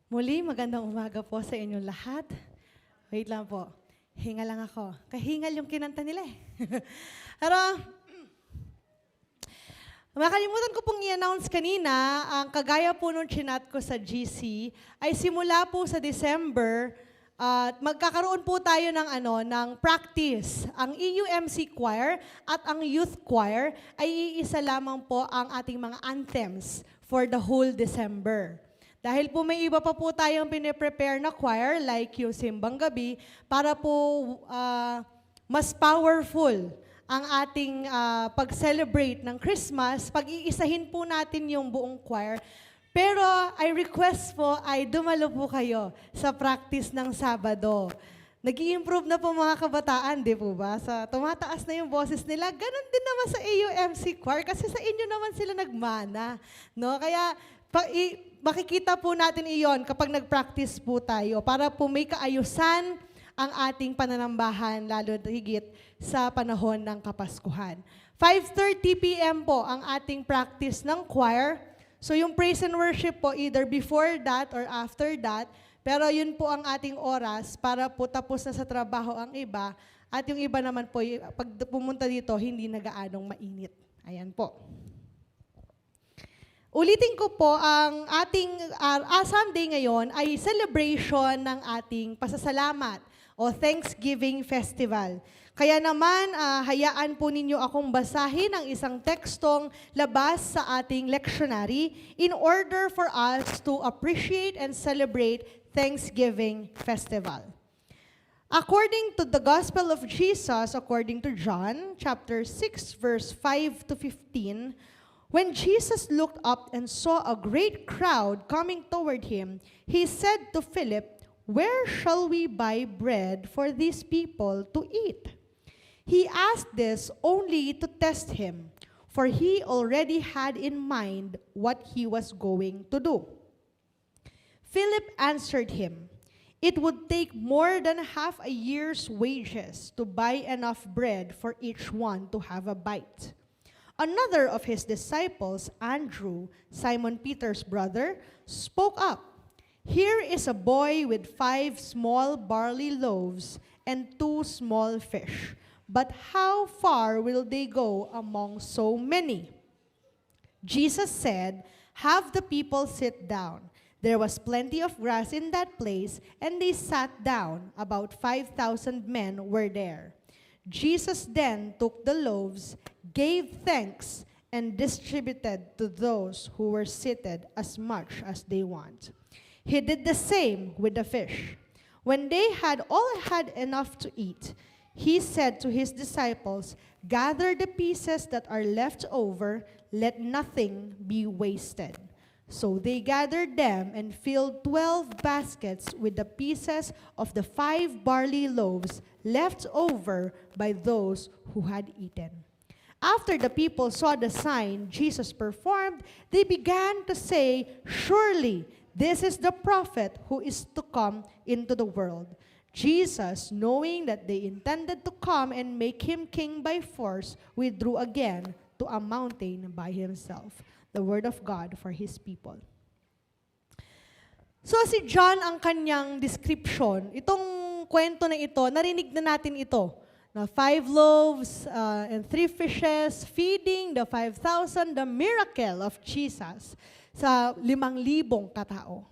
Muli, magandang umaga po sa inyong lahat. Wait lang po. Hinga lang ako. Kahingal yung kinanta nila eh. Pero, makalimutan ko pong i-announce kanina, ang kagaya po nung chinat ko sa GC, ay simula po sa December, at magkakaroon po tayo ng practice. Ang EUMC Choir at ang Youth Choir ay iisa lamang po ang ating mga anthems for the whole December. Dahil po may iba pa po tayong piniprepare na choir like yung Simbang Gabi para po mas powerful ang ating pag-celebrate ng Christmas, pag-iisahin po natin yung buong choir. Pero I request po ay dumalo po kayo sa practice ng Sabado. Nag-i-improve na po mga kabataan, di po ba? Tumataas na yung boses nila. Ganon din naman sa AUMC Choir kasi sa inyo naman sila nagmana. No? Kaya makikita po natin iyon kapag nag-practice po tayo para po may kaayusan ang ating pananambahan, lalo higit sa panahon ng Kapaskuhan. 5:30 p.m. po ang ating practice ng choir. So yung praise and worship po either before that or after that, pero yun po ang ating oras para po tapos na sa trabaho ang iba at yung iba naman po, pag pumunta dito, hindi na gaanong mainit. Ayan po. Ulitin ko po, ang ating Sunday ngayon ay celebration ng ating pasasalamat o Thanksgiving Festival. Kaya naman, hayaan po ninyo akong basahin ang isang tekstong labas sa ating lectionary in order for us to appreciate and celebrate Thanksgiving Festival. According to the Gospel of Jesus, according to John, chapter 6, verse 5 to 15, when Jesus looked up and saw a great crowd coming toward him, he said to Philip, "Where shall we buy bread for these people to eat?" He asked this only to test him, for he already had in mind what he was going to do. Philip answered him, "It would take more than half a year's wages to buy enough bread for each one to have a bite." Another of his disciples, Andrew, Simon Peter's brother, spoke up. "Here is a boy with 5 small barley loaves and 2 small fish. But how far will they go among so many?" Jesus said, "Have the people sit down." There was plenty of grass in that place, and they sat down. About 5,000 men were there. Jesus then took the loaves, gave thanks, and distributed to those who were seated as much as they want. He did the same with the fish. When they had all had enough to eat, he said to his disciples, "Gather the pieces that are left over, let nothing be wasted." So they gathered them and filled 12 baskets with the pieces of the 5 barley loaves left over by those who had eaten. After the people saw the sign Jesus performed, they began to say, "Surely this is the prophet who is to come into the world." Jesus, knowing that they intended to come and make him king by force, withdrew again to a mountain by himself. The word of God for his people. So si John ang kanyang description, itong kwento na ito, narinig na natin ito, na 5 loaves and 3 fishes, feeding the 5,000, the miracle of Jesus sa 5,000 katao.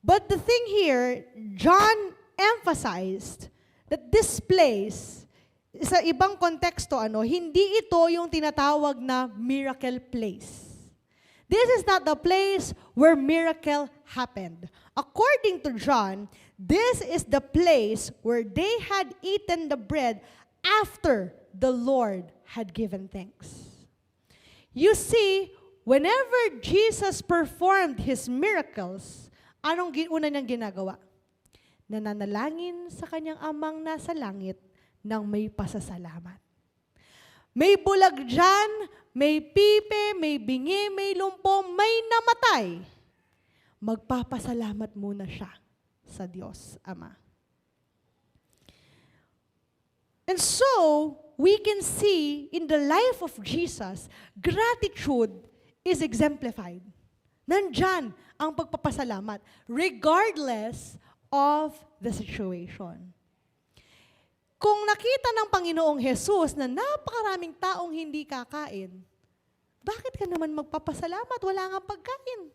But the thing here, John emphasized that this place, sa ibang konteksto, hindi ito yung tinatawag na miracle place. This is not the place where miracle happened. According to John, this is the place where they had eaten the bread after the Lord had given thanks. You see, whenever Jesus performed His miracles, anong una niyang ginagawa? Nananalangin sa kanyang amang nasa langit ng may pasasalamat. May bulag dyan, may pipe, may bingi, may lumpo, may namatay. Magpapasalamat muna siya sa Diyos Ama. And so, we can see in the life of Jesus, gratitude is exemplified. Nandyan ang pagpapasalamat, regardless of the situation. Kung nakita ng Panginoong Jesus na napakaraming taong hindi kakain, bakit ka naman magpapasalamat? Wala nga pagkain.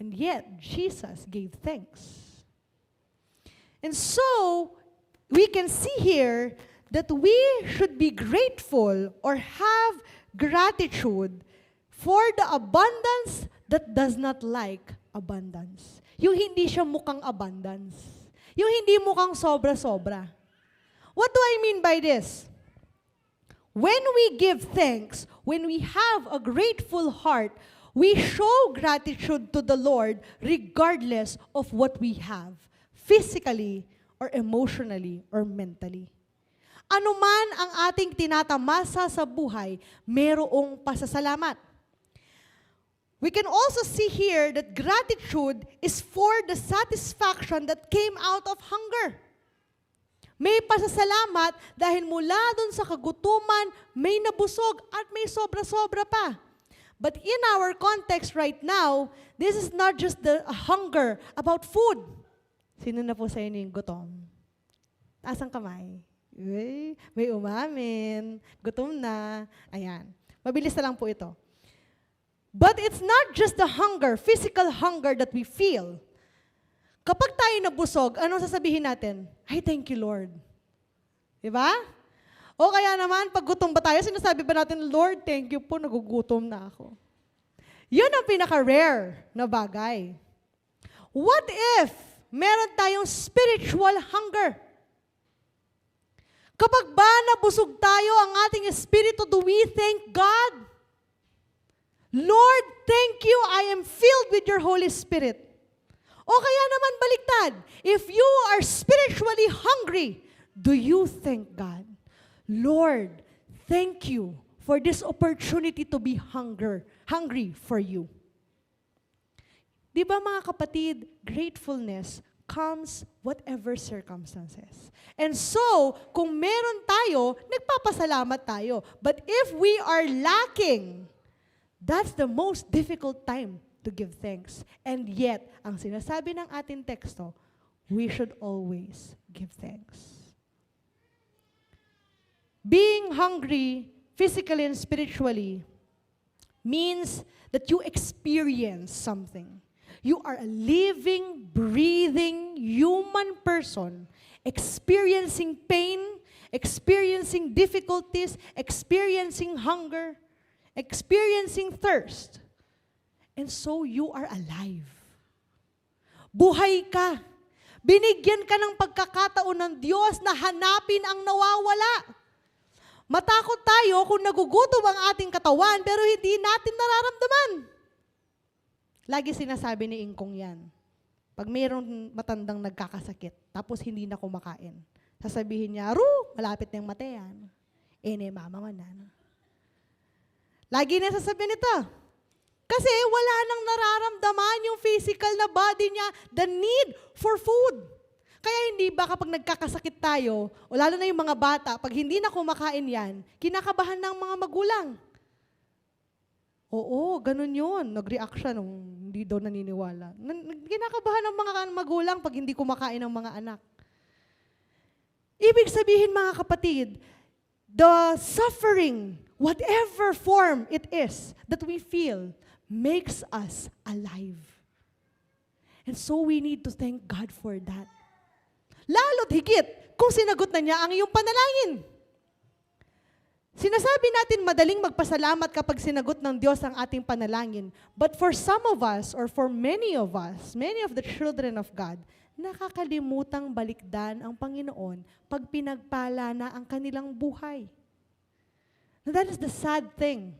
And yet, Jesus gave thanks. And so, we can see here that we should be grateful or have gratitude for the abundance that does not like abundance. Yung hindi siya mukhang abundance. Yung hindi mukhang sobra-sobra. What do I mean by this? When we give thanks, when we have a grateful heart, we show gratitude to the Lord regardless of what we have, physically or emotionally or mentally. Ano man ang ating tinatamasa sa buhay, merong pasasalamat. We can also see here that gratitude is for the satisfaction that came out of hunger. May pasasalamat dahil mula dun sa kagutuman, may nabusog at may sobra-sobra pa. But in our context right now, this is not just the hunger about food. Sino na po sa inyo yung gutom? Taas ang kamay. May umamin. Gutom na. Ayan. Mabilis na lang po ito. But it's not just the hunger, physical hunger that we feel. Kapag tayo nabusog, anong sasabihin natin? Ay, thank you, Lord. Diba? O kaya naman, pag gutom ba tayo, sinasabi ba natin, Lord, thank you po, nagugutom na ako. Yun ang pinaka-rare na bagay. What if meron tayong spiritual hunger? Kapag ba nabusog tayo ang ating espiritu, do we thank God? Lord, thank you, I am filled with your Holy Spirit. O kaya naman baliktad, if you are spiritually hungry, do you thank God? Lord, thank you for this opportunity to be hungry for you. Di ba mga kapatid, gratefulness comes whatever circumstances. And so, kung meron tayo, nagpapasalamat tayo. But if we are lacking, that's the most difficult time to give thanks. And yet, ang sinasabi ng ating teksto, we should always give thanks. Being hungry, physically and spiritually, means that you experience something. You are a living, breathing, human person, experiencing pain, experiencing difficulties, experiencing hunger, experiencing thirst. And so you are alive. Buhay ka. Binigyan ka ng pagkakataon ng Diyos na hanapin ang nawawala. Matakot tayo kung nagugutom ang ating katawan pero hindi natin nararamdaman. Lagi sinasabi ni Ingkong yan. Pag mayroong matandang nagkakasakit tapos hindi na kumakain, sasabihin niya, malapit na yung matayan. Mama man na. Lagi na sasabihin nito. Kasi wala nang nararamdaman yung physical na body niya, the need for food. Kaya hindi ba kapag nagkakasakit tayo, o lalo na yung mga bata, pag hindi na kumakain yan, kinakabahan ng mga magulang. Oo, ganun yun. Nag-react siya nung hindi daw naniniwala. Kinakabahan ng mga magulang pag hindi kumakain ng mga anak. Ibig sabihin mga kapatid, the suffering, whatever form it is that we feel, makes us alive. And so we need to thank God for that. Lalo't higit kung sinagot na niya ang iyong panalangin. Sinasabi natin madaling magpasalamat kapag sinagot ng Diyos ang ating panalangin. But for some of us, or for many of us, many of the children of God, nakakalimutang balikdan ang Panginoon pag pinagpala na ang kanilang buhay. And that is the sad thing.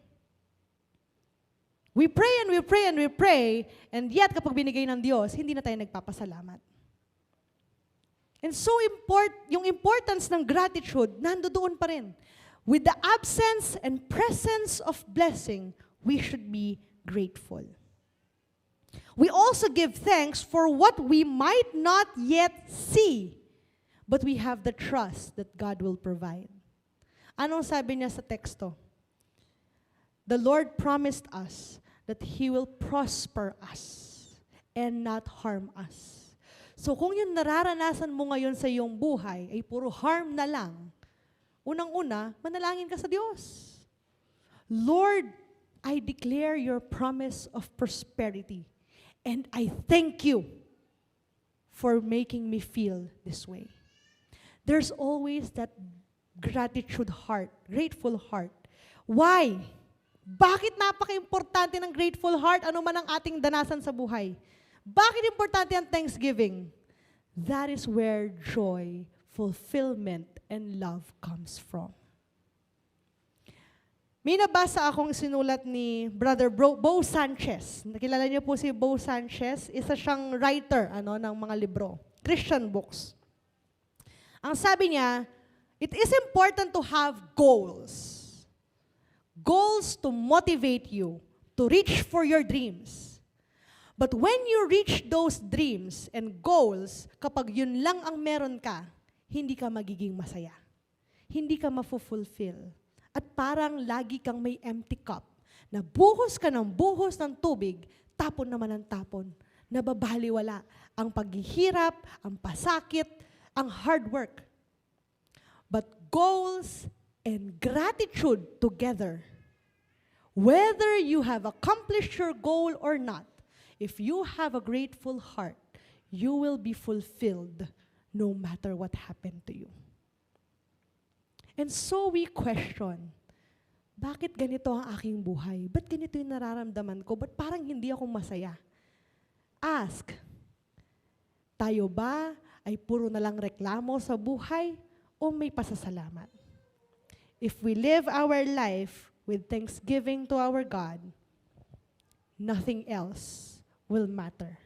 We pray and we pray and we pray, and yet kapag binigay ng Diyos, hindi na tayo nagpapasalamat. And so yung importance ng gratitude, nandoon pa rin. With the absence and presence of blessing, we should be grateful. We also give thanks for what we might not yet see, but we have the trust that God will provide. Anong sabi niya sa teksto? The Lord promised us that He will prosper us and not harm us. So kung yung nararanasan mo ngayon sa iyong buhay ay puro harm na lang, unang-una, manalangin ka sa Diyos. Lord, I declare your promise of prosperity, and I thank you for making me feel this way. There's always that gratitude heart, grateful heart. Why? Bakit napaka-importante ng grateful heart? Ano man ang ating danasan sa buhay? Bakit importante ang thanksgiving? That is where joy, fulfillment, and love comes from. May nabasa akong sinulat ni Brother Bo Sanchez. Nakilala niyo po si Bo Sanchez? Isa siyang writer ng mga libro, Christian books. Ang sabi niya, it is important to have goals. Goals to motivate you to reach for your dreams. But when you reach those dreams and goals, kapag yun lang ang meron ka, hindi ka magiging masaya. Hindi ka mafulfill. At parang lagi kang may empty cup, na buhos ka ng buhos ng tubig, tapon naman ang tapon. Nababaliwala ang paghihirap, ang pasakit, ang hard work. But goals and gratitude together, whether you have accomplished your goal or not, if you have a grateful heart, you will be fulfilled no matter what happened to you. And so we question, bakit ganito ang aking buhay? Ba't ganito yung nararamdaman ko? Ba't parang hindi ako masaya? Ask, tayo ba ay puro na lang reklamo sa buhay o may pasasalamat? If we live our life with thanksgiving to our God, nothing else will matter.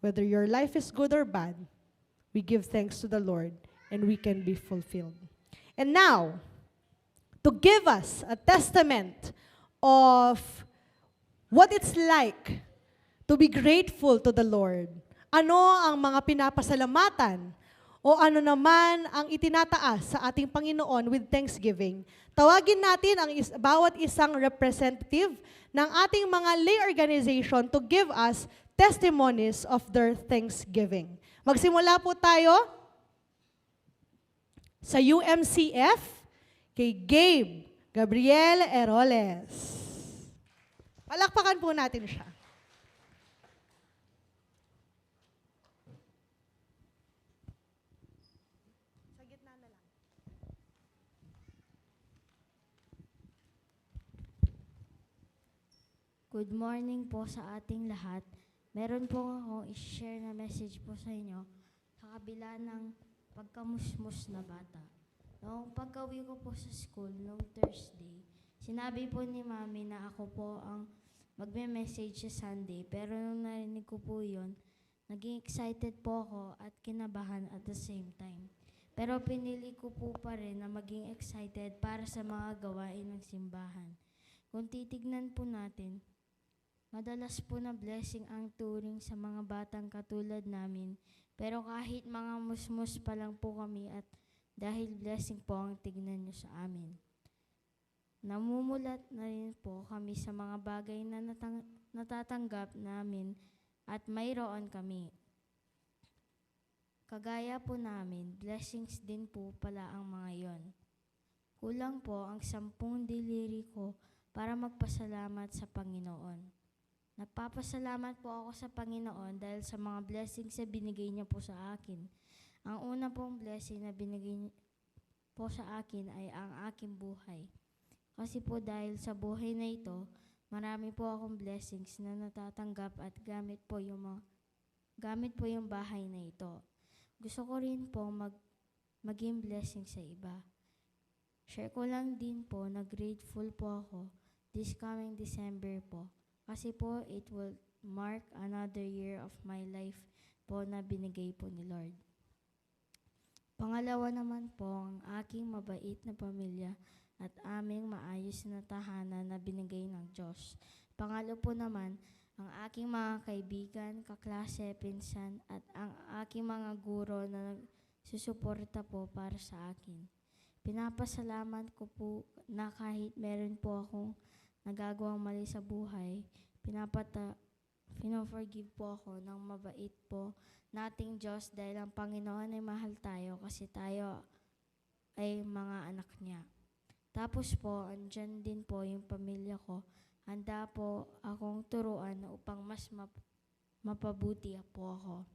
Whether your life is good or bad, we give thanks to the Lord and we can be fulfilled. And now, to give us a testament of what it's like to be grateful to the Lord, ano ang mga pinapasalamatan o ano naman ang itinataas sa ating Panginoon with thanksgiving, tawagin natin ang bawat isang representative ng ating mga lay organization to give us testimonies of their thanksgiving. Magsimula po tayo sa UMCF kay Gabe Gabriel Eroles. Palakpakan po natin siya. Good morning po sa ating lahat. Meron po ako i-share na message po sa inyo sa kabila ng pagkamusmus na bata. Noong pagka-uwi ko po sa school, noong Thursday, sinabi po ni Mami na ako po ang magme-message sa Sunday. Pero nung narinig ko po yun, naging excited po ako at kinabahan at the same time. Pero pinili ko po pa rin na maging excited para sa mga gawain ng simbahan. Kung titignan po natin, madalas po na blessing ang turing sa mga batang katulad namin, pero kahit mga musmus pa lang po kami at dahil blessing po ang tignan nyo sa amin. Namumulat na rin po kami sa mga bagay na natatanggap namin at mayroon kami. Kagaya po namin, blessings din po pala ang mga yon. Kulang po ang 10 diliri ko para magpasalamat sa Panginoon. Nagpapasalamat po ako sa Panginoon dahil sa mga blessings na binigay niya po sa akin. Ang una pong blessing na binigay niya po sa akin ay ang aking buhay. Kasi po dahil sa buhay na ito, marami po akong blessings na natatanggap at gamit po yung bahay na ito. Gusto ko rin po maging blessing sa iba. Share ko lang din po na grateful po ako this coming December po. Kasi po it will mark another year of my life po na binigay po ni Lord. Pangalawa naman po ang aking mabait na pamilya at aming maayos na tahanan na binigay ng Diyos. Pangalo po naman, ang aking mga kaibigan, kaklase, pinsan, at ang aking mga guro na nagsusuporta po para sa akin. Pinapasalamat ko po na kahit meron po akong nagagawang mali sa buhay, pino-forgive po ako ng mabait po nating Diyos dahil ang Panginoon ay mahal tayo kasi tayo ay mga anak niya. Tapos po, andyan din po yung pamilya ko. Handa po akong turuan upang mas mapabuti po ako.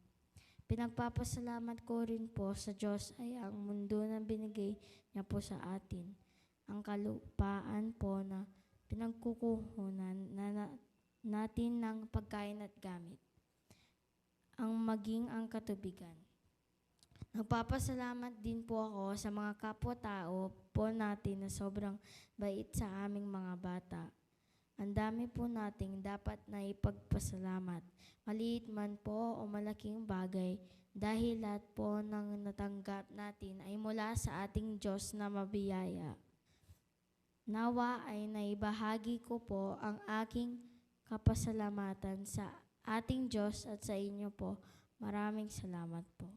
Pinagpapasalamat ko rin po sa Diyos ay ang mundo na binigay niya po sa atin. Ang kalupaan po na pinagkukuhunan natin ng pagkain at gamit. Ang maging ang katubigan. Nagpapasalamat din po ako sa mga kapwa-tao po natin na sobrang bait sa aming mga bata. Ang dami po nating dapat na ipagpasalamat. Maliit man po o malaking bagay dahil lahat po ng natanggap natin ay mula sa ating Diyos na mabiyaya. Nawa ay naibahagi ko po ang aking kapasalamatan sa ating Diyos at sa inyo po. Maraming salamat po.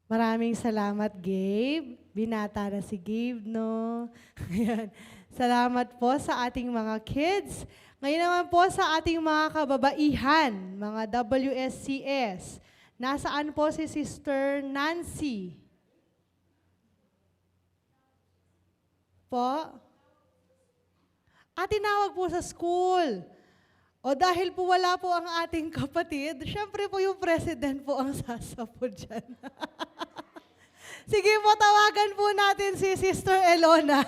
Maraming salamat, Gabe. Binata na si Gabe, no? Ayan. Salamat po sa ating mga kids. Ngayon naman po sa ating mga kababaihan, mga WSCS. Nasaan po si Sister Nancy? Po? Tinawag po sa school. O dahil po wala po ang ating kapatid, syempre po yung president po ang sasapo dyan. Sige po, tawagan po natin si Sister Elona.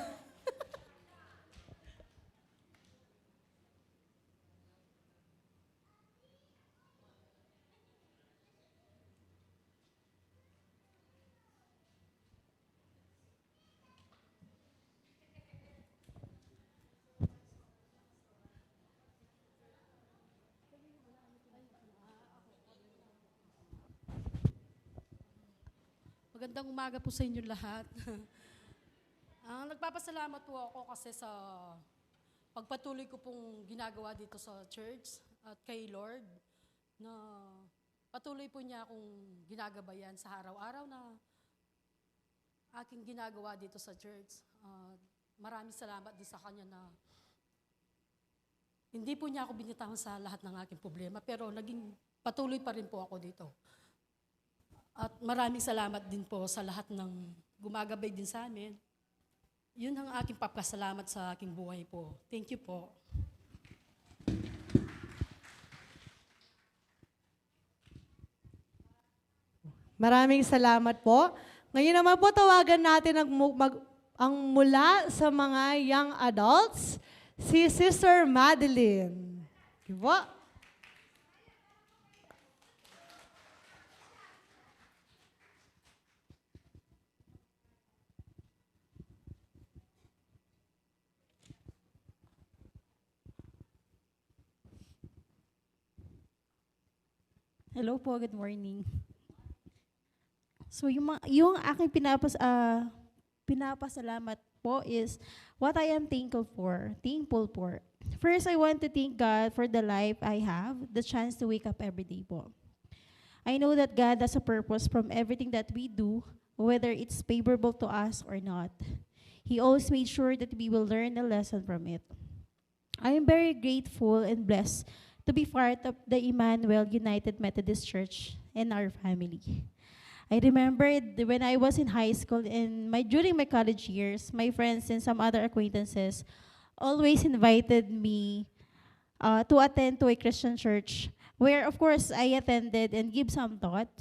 Magandang umaga po sa inyo lahat. Nagpapasalamat po ako kasi sa pagpatuloy ko pong ginagawa dito sa church at kay Lord na patuloy po niya akong ginagabayan sa araw-araw na aking ginagawa dito sa church. Maraming salamat din sa Kanya na hindi po niya ako binitawan sa lahat ng aking problema pero naging patuloy pa rin po ako dito. At maraming salamat din po sa lahat ng gumagabay din sa amin. Yun ang aking papasalamat sa aking buhay po. Thank you po. Maraming salamat po. Ngayon naman po tawagan natin ang mula sa mga young adults, si Sister Madeline. Okay po. Hello po, good morning. So yung aking pinapasalamat po is what I am thankful for. First, I want to thank God for the life I have, the chance to wake up every day po. I know that God has a purpose from everything that we do whether it's favorable to us or not. He always made sure that we will learn a lesson from it. I am very grateful and blessed to be part of the Emmanuel United Methodist Church and our family. I remembered when I was in high school and during my college years, my friends and some other acquaintances always invited me to attend to a Christian church, where of course I attended and give some thought.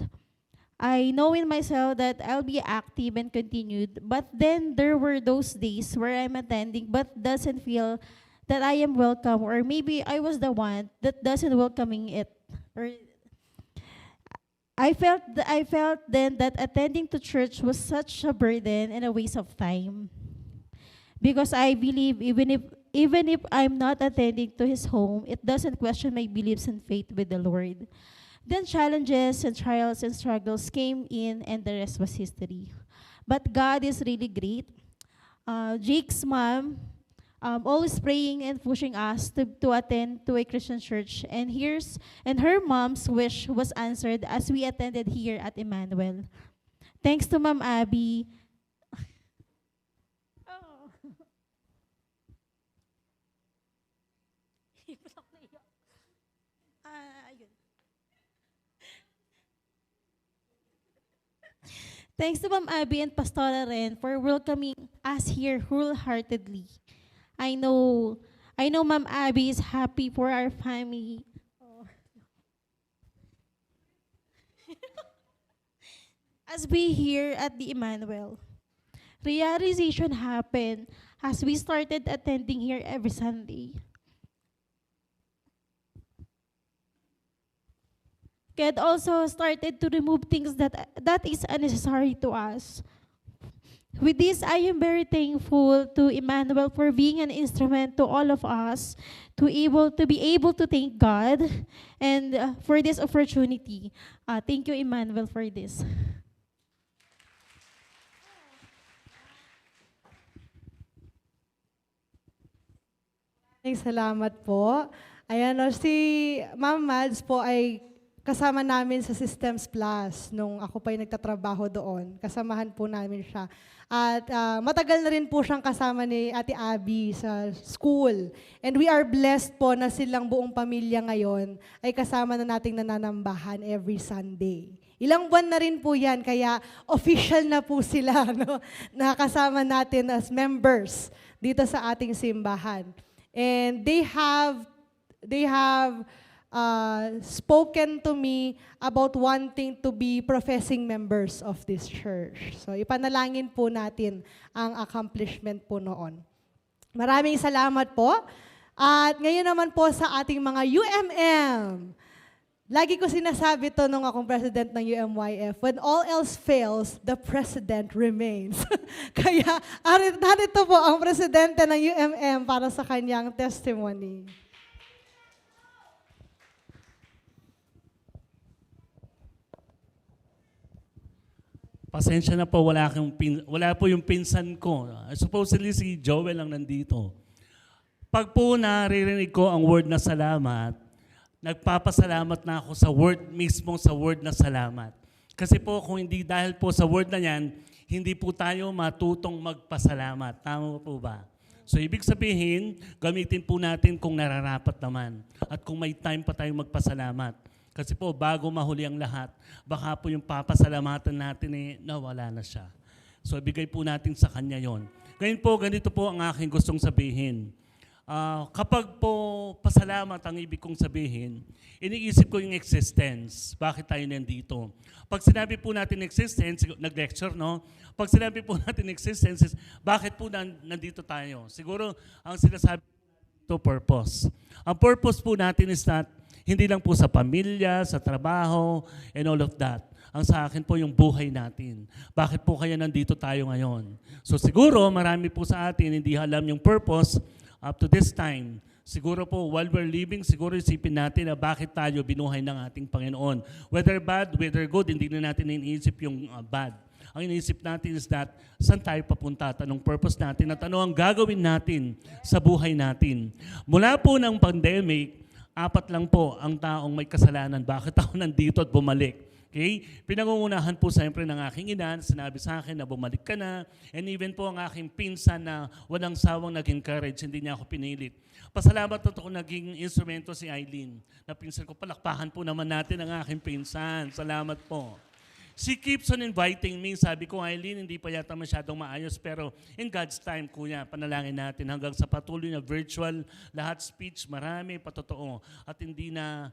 I know in myself that I'll be active and continued, but then there were those days where I'm attending but doesn't feel that I am welcome, or maybe I was the one that doesn't welcoming it. Or I felt then that attending to church was such a burden and a waste of time. Because I believe even if I'm not attending to his home, it doesn't question my beliefs and faith with the Lord. Then challenges and trials and struggles came in, and the rest was history. But God is really great. Jake's mom always praying and pushing us to attend to a Christian church. And her mom's wish was answered as we attended here at Emmanuel. Thanks to Ma'am Abby. Thanks to Ma'am Abby and Pastora Ren for welcoming us here wholeheartedly. I know Ma'am Abby is happy for our family. As we here at the Emmanuel, realization happened as we started attending here every Sunday. God also started to remove things that is unnecessary to us. With this, I am very thankful to Emmanuel for being an instrument to all of us to be able to thank God and for this opportunity. Thank you, Emmanuel, for this. Salamat po. Ayan, si Ma'am Mads po ay kasama namin sa Systems Plus nung ako pa yung nagtatrabaho doon. Kasamahan po namin siya. At matagal na rin po siyang kasama ni Ate Abby sa school. And we are blessed po na silang buong pamilya ngayon ay kasama na nating nananambahan every Sunday. Ilang buwan na rin po yan, kaya official na po sila, no? Nakasama natin as members dito sa ating simbahan. And they have spoken to me about wanting to be professing members of this church. So ipanalangin po natin ang accomplishment po noon. Maraming salamat po. At ngayon naman po sa ating mga UMM. Lagi ko sinasabi to nung akong president ng UMYF, when all else fails, the president remains. Kaya narito po ang presidente ng UMM para sa kanyang testimony. Pasensya na po, wala po yung pinsan ko. Supposedly si Joel lang nandito. Pag po naririnig ko ang word na salamat, nagpapasalamat na ako sa word na salamat. Kasi po kung hindi dahil po sa word na yan, hindi po tayo matutong magpasalamat. Tama po ba? So ibig sabihin, gamitin po natin kung nararapat naman. At kung may time pa tayong magpasalamat. Kasi po, bago mahuli ang lahat, baka po yung papasalamatan natin nawala na siya. So, ibigay po natin sa Kanya yon. Ngayon po, ganito po ang aking gustong sabihin. Kapag po pasalamat ang ibig kong sabihin, iniisip ko yung existence. Bakit tayo nandito? Pag sinabi po natin existence, nag-lecture, no? Pag sinabi po natin existence, bakit po nandito tayo? Siguro, ang sinasabi to purpose. Ang purpose po natin is that hindi lang po sa pamilya, sa trabaho, and all of that. Ang sa akin po yung buhay natin. Bakit po kaya nandito tayo ngayon? So siguro marami po sa atin hindi alam yung purpose up to this time. Siguro po while we're living, siguro isipin natin na bakit tayo binuhay ng ating Panginoon. Whether bad, whether good, hindi na natin iniisip yung bad. Ang iniisip natin is that saan tayo papunta, anong purpose natin, at ano ang gagawin natin sa buhay natin. Mula po ng pandemic, 4 lang po ang taong may kasalanan. Bakit ako nandito at bumalik? Okay? Pinangungunahan po siyempre ng aking ina, sinabi sa akin na bumalik ka na, and even po ang aking pinsan na walang sawang nag-encourage, hindi niya ako pinilit. Pasalamat na ako naging instrumento si Eileen. Na pinsan ko, palakpakan po naman natin ang aking pinsan. Salamat po. She keeps on inviting me. Sabi ko, Eileen, hindi pa yata masyadong maayos, pero in God's time, kuya, panalangin natin hanggang sa patuloy na virtual, lahat speech, marami, patotoo. At hindi na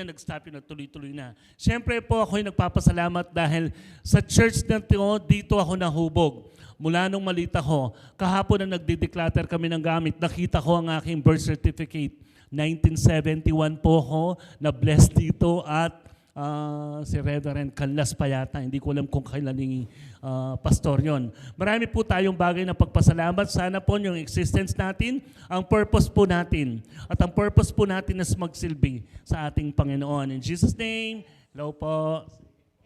nag-stop yun at tuloy-tuloy na. Siyempre po ako'y nagpapasalamat dahil sa church na dito ako nahubog. Mula nung malita ko, kahapon na nagdi-declutter kami ng gamit, nakita ko ang aking birth certificate. 1971 po ako, na-bless dito at si Reverend Canlas pa yata. Hindi ko alam kung kailan yung pastor yon. Marami po tayong bagay na pagpasalamat. Sana po yung existence natin, ang purpose po natin. At ang purpose po natin is magsilbi sa ating Panginoon. In Jesus' name, hello po.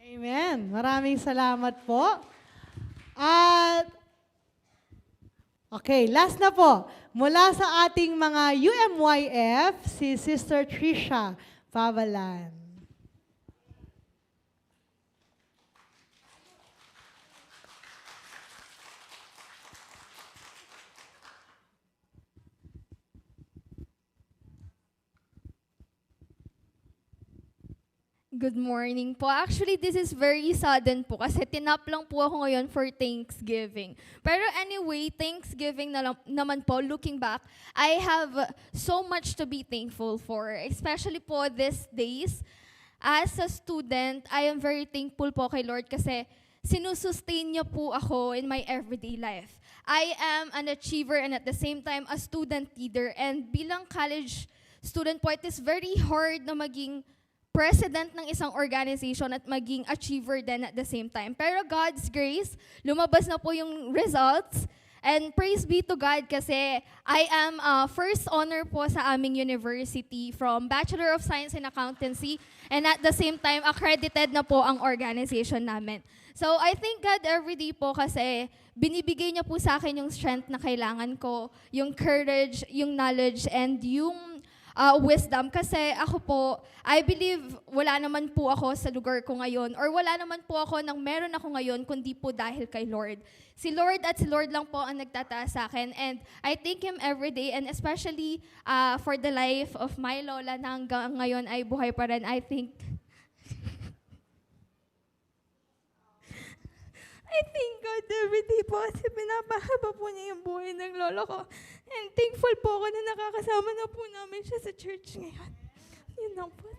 Amen. Maraming salamat po. At, okay, last na po. Mula sa ating mga UMYF, si Sister Trisha Pavalan. Good morning po. Actually, this is very sudden po kasi tinap lang po ako ngayon for Thanksgiving. Pero anyway, Thanksgiving naman po, looking back, I have so much to be thankful for, especially po these days. As a student, I am very thankful po kay Lord kasi sinusustain niya po ako in my everyday life. I am an achiever and at the same time a student leader. And bilang college student po, it is very hard na maging president ng isang organization at maging achiever din at the same time. Pero God's grace, lumabas na po yung results. And praise be to God kasi I am first honor po sa aming university from Bachelor of Science in Accountancy and at the same time accredited na po ang organization namin. So I thank God every day po kasi binibigay niya po sa akin yung strength na kailangan ko, yung courage, yung knowledge, and yung wisdom kasi ako po, I believe wala naman po ako sa lugar ko ngayon or wala naman po ako nang meron ako ngayon kundi po dahil kay Lord. Si Lord at si Lord lang po ang nagtataas sa akin and I thank Him every day and especially for the life of my lola na hanggang ngayon ay buhay pa rin. I thank God every day po kasi pinapahaba po niya yung buhay ng lolo ko. And thankful po ako na nakakasama na po namin siya sa church ngayon. Yun lang po.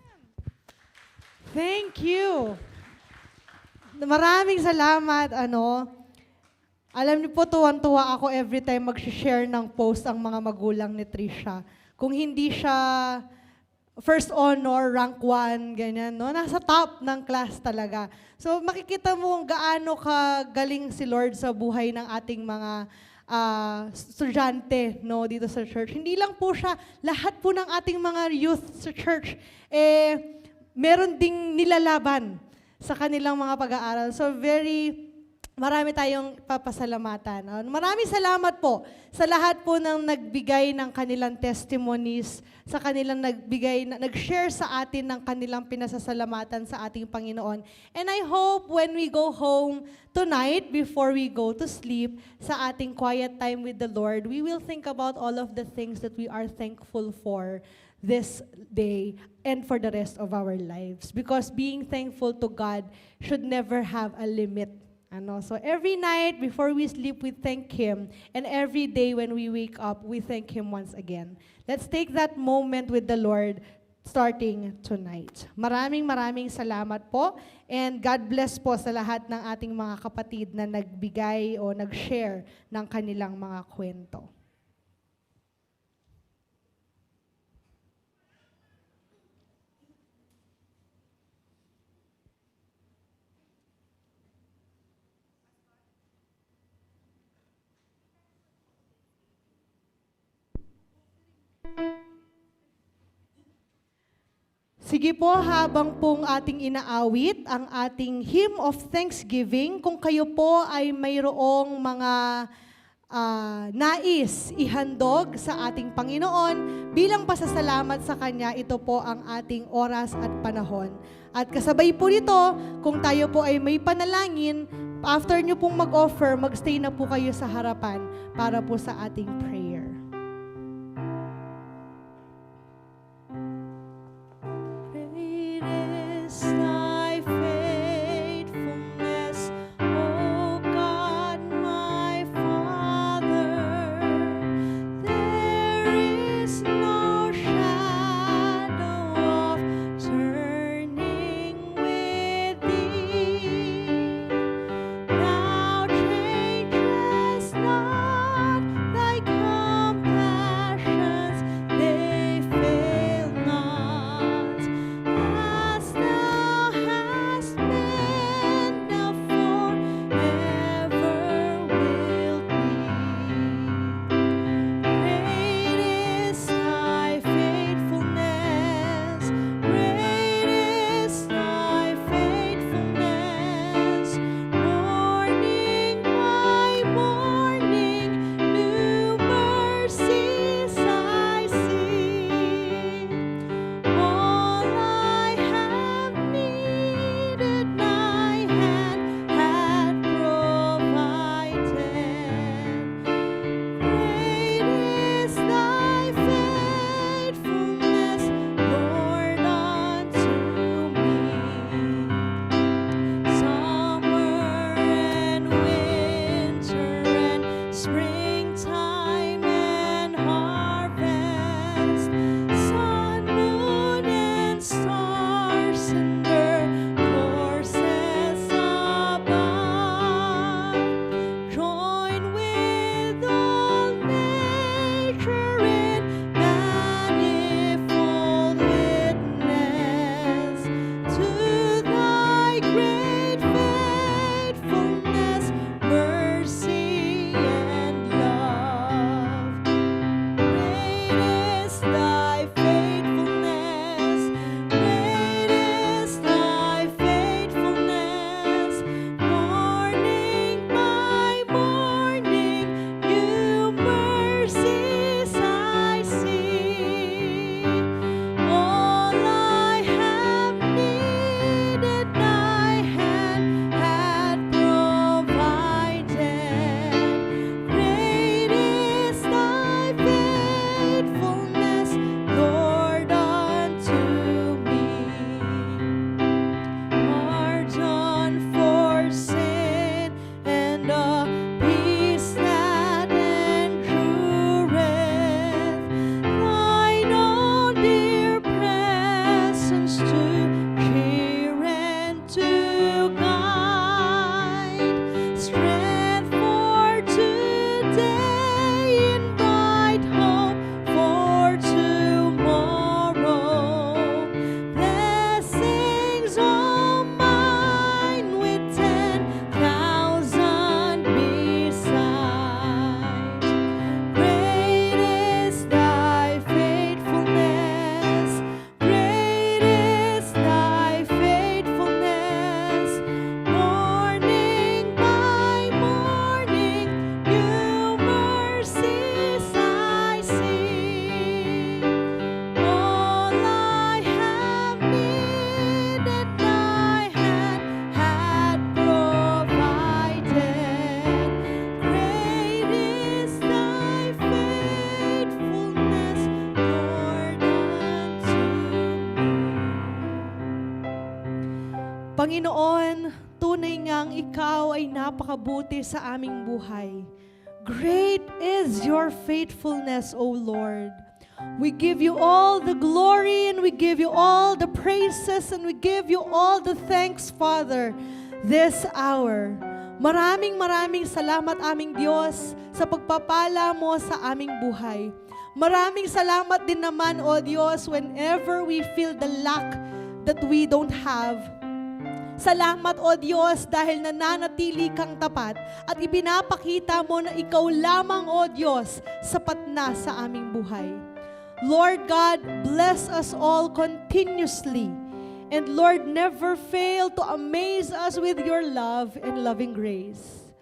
Thank you. Maraming salamat. Alam niyo po, tuwan-tuwa ako every time mag-share ng post ang mga magulang ni Trisha. Kung hindi siya first honor, rank 1, ganyan, no? Nasa top ng class talaga. So makikita mo gaano kagaling si Lord sa buhay ng ating mga estudyante, no, dito sa church. Hindi lang po siya, lahat po ng ating mga youth sa church, meron ding nilalaban sa kanilang mga pag-aaral. So marami tayong papasalamatan. Maraming salamat po sa lahat po ng nagbigay ng kanilang testimonies, sa kanilang nag-share sa atin ng kanilang pinasasalamatan sa ating Panginoon. And I hope when we go home tonight, before we go to sleep, sa ating quiet time with the Lord, we will think about all of the things that we are thankful for this day and for the rest of our lives. Because being thankful to God should never have a limit. So every night before we sleep, we thank Him. And every day when we wake up, we thank Him once again. Let's take that moment with the Lord starting tonight. Maraming salamat po. And God bless po sa lahat ng ating mga kapatid na nagbigay o nag-share ng kanilang mga kwento. Sige po, habang pong ating inaawit ang ating hymn of thanksgiving, kung kayo po ay mayroong mga nais ihandog sa ating Panginoon bilang pasasalamat sa Kanya. Ito po ang ating oras at panahon. At kasabay po nito, kung tayo po ay may panalangin, after nyo pong mag-offer, magstay na po kayo sa harapan para po sa ating prayer. Great is thy faithfulness, O God, my Father. There is no shadow of turning with thee. Thou changest not, thy compassions, they fail not. As thou hast been, thou forever wilt be. Great is thy faithfulness, great is thy faithfulness. Morning by morning, new mercies I see. All I have needed, thy hand had provided. Great is thy faithfulness, Lord, unto me. Summer and winter and springtime and harvest, sun, moon, and stars in their courses above, join with all nature in manifold witness to thy great faithfulness, mercy, and love. Great is thy faithfulness, great is thy faithfulness. Morning by morning, new mercies I see. All I have needed, thy hand had provided. Great is thy faithfulness, Lord, unto me. Pardon for sin and a peace that endureth, thine own dear presence to cheer and to guide, strength for today and bright hope for tomorrow. Blessings all mine with 10,000 beside. Great is thy faithfulness, great is thy faithfulness. Morning by morning, new mercies I see. All I have needed, thy hand had provided. Great is thy faithfulness, Lord, unto me. Panginoon, tunay ngang ikaw ay napakabuti sa aming buhay. Great is your faithfulness, O Lord. We give you all the glory and we give you all the praises and we give you all the thanks, Father, this hour. Maraming salamat aming Diyos sa pagpapala mo sa aming buhay. Maraming salamat din naman, O Diyos, whenever we feel the lack that we don't have. Salamat, O Diyos, dahil nananatili kang tapat at ipinapakita mo na ikaw lamang, O Diyos, sapat na sa aming buhay. Lord God, bless us all continuously. And Lord, never fail to amaze us with your love and loving grace.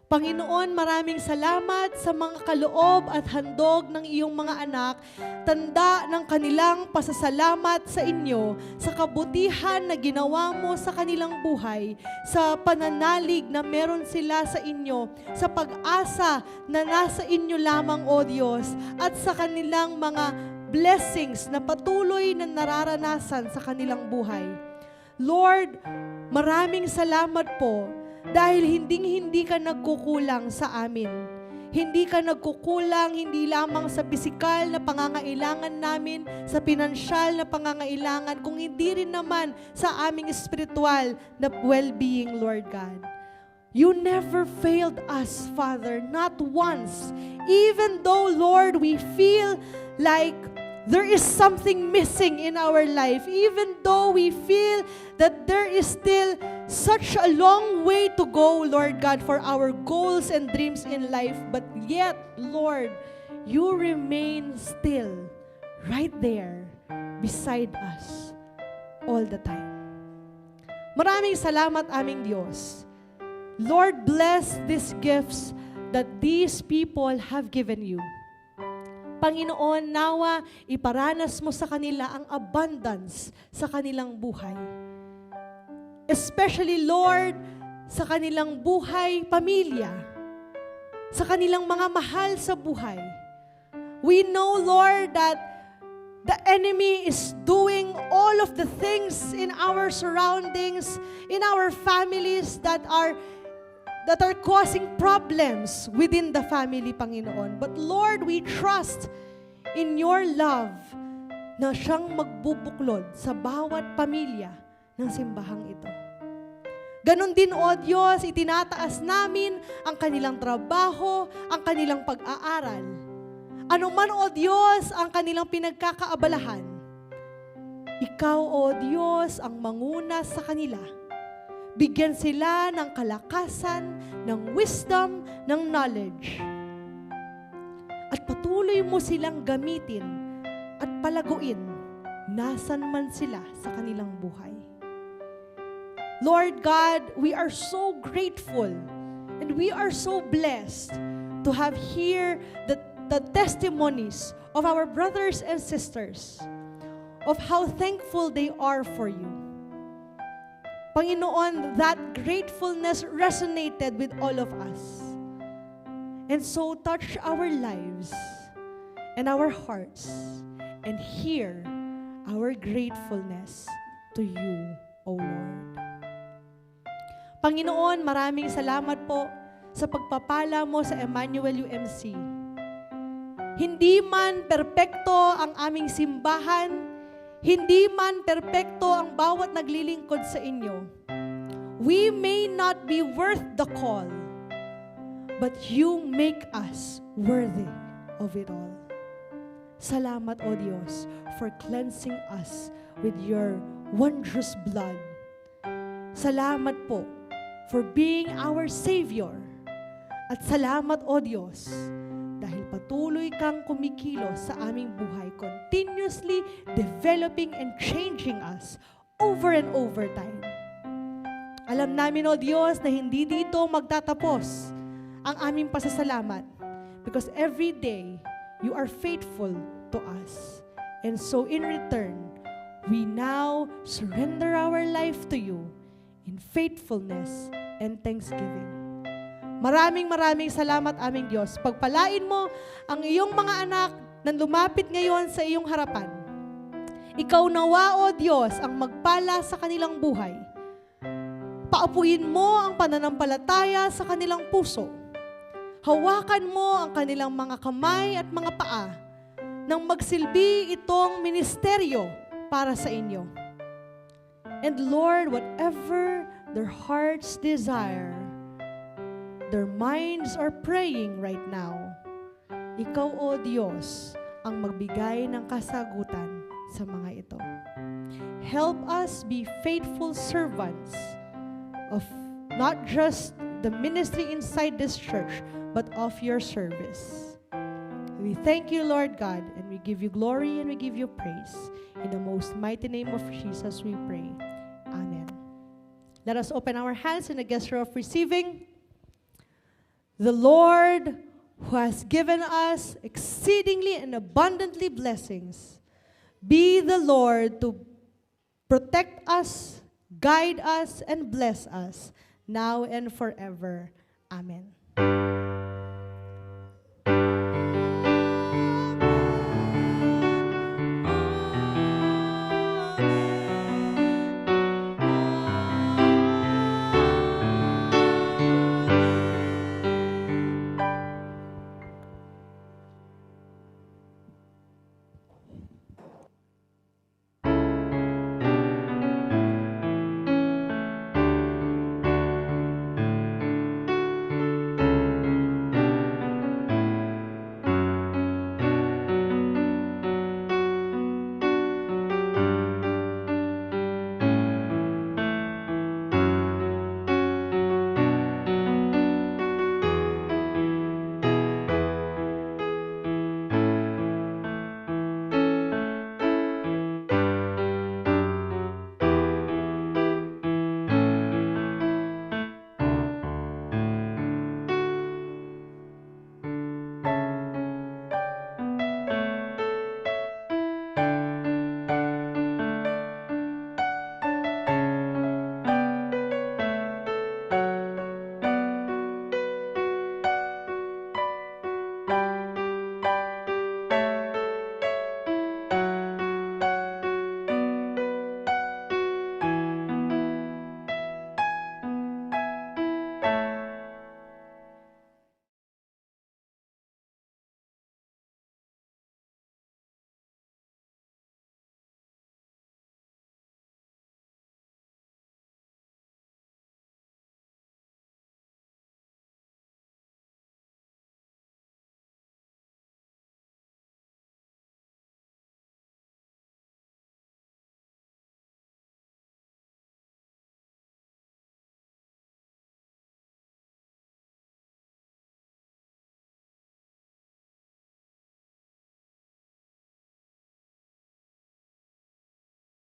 Panginoon, maraming salamat sa mga kaloob at handog ng iyong mga anak, tanda ng kanilang pasasalamat sa inyo, sa kabutihan na ginawa mo sa kanilang buhay, sa pananalig na meron sila sa inyo, sa pag-asa na nasa inyo lamang, O Diyos, at sa kanilang mga blessings na patuloy na nararanasan sa kanilang buhay. Lord, maraming salamat po dahil hindi ka nagkukulang sa amin. Hindi ka nagkukulang hindi lamang sa pisikal na pangangailangan namin, sa pinansyal na pangangailangan, kung hindi rin naman sa aming spiritual na well-being, Lord God. You never failed us, Father, not once. Even though, Lord, we feel like there is something missing in our life, even though we feel that there is still such a long way to go, Lord God, for our goals and dreams in life, but yet, Lord, you remain still right there beside us all the time. Maraming salamat, aming Diyos. Lord, bless these gifts that these people have given you. Panginoon, nawa iparanas mo sa kanila ang abundance sa kanilang buhay. Especially, Lord, sa kanilang buhay, pamilya, sa kanilang mga mahal sa buhay. We know, Lord, that the enemy is doing all of the things in our surroundings, in our families that are causing problems within the family, Panginoon. But Lord, we trust in your love na siyang magbubuklod sa bawat pamilya ng simbahang ito. Ganon din, O Diyos, itinataas namin ang kanilang trabaho, ang kanilang pag-aaral. Ano man, O Diyos, ang kanilang pinagkakaabalahan, Ikaw, O Diyos, ang manguna sa kanila. Bigyan sila ng kalakasan, ng wisdom, ng knowledge. At patuloy mo silang gamitin at palaguin nasan man sila sa kanilang buhay. Lord God, we are so grateful and we are so blessed to have here the testimonies of our brothers and sisters of how thankful they are for you. Panginoon, that gratefulness resonated with all of us. And so touch our lives and our hearts and hear our gratefulness to you, O Lord. Panginoon, maraming salamat po sa pagpapala mo sa Emmanuel UMC. Hindi man perpekto ang aming simbahan, hindi man perpekto ang bawat naglilingkod sa inyo. We may not be worth the call, but you make us worthy of it all. Salamat, O Diyos, for cleansing us with your wondrous blood. Salamat po for being our Savior. At salamat, O Diyos, dahil patuloy kang kumikilos sa aming buhay, continuously developing and changing us over and over time. Alam namin, O Diyos, na hindi dito magtatapos ang aming pasasalamat because every day, you are faithful to us. And so in return, we now surrender our life to you in faithfulness and thanksgiving. Maraming salamat, aming Diyos. Pagpalain mo ang iyong mga anak na lumapit ngayon sa iyong harapan. Ikaw nawa, O Diyos, ang magpala sa kanilang buhay. Paapuin mo ang pananampalataya sa kanilang puso. Hawakan mo ang kanilang mga kamay at mga paa nang magsilbi itong ministeryo para sa inyo. And Lord, whatever their hearts desire, their minds are praying right now, Ikaw, O Diyos, ang magbigay ng kasagutan sa mga ito. Help us be faithful servants of not just the ministry inside this church, but of your service. We thank you, Lord God, and we give you glory and we give you praise. In the most mighty name of Jesus we pray. Amen. Let us open our hands in a gesture of receiving. The Lord who has given us exceedingly and abundantly blessings, be the Lord to protect us, guide us, and bless us now and forever. Amen.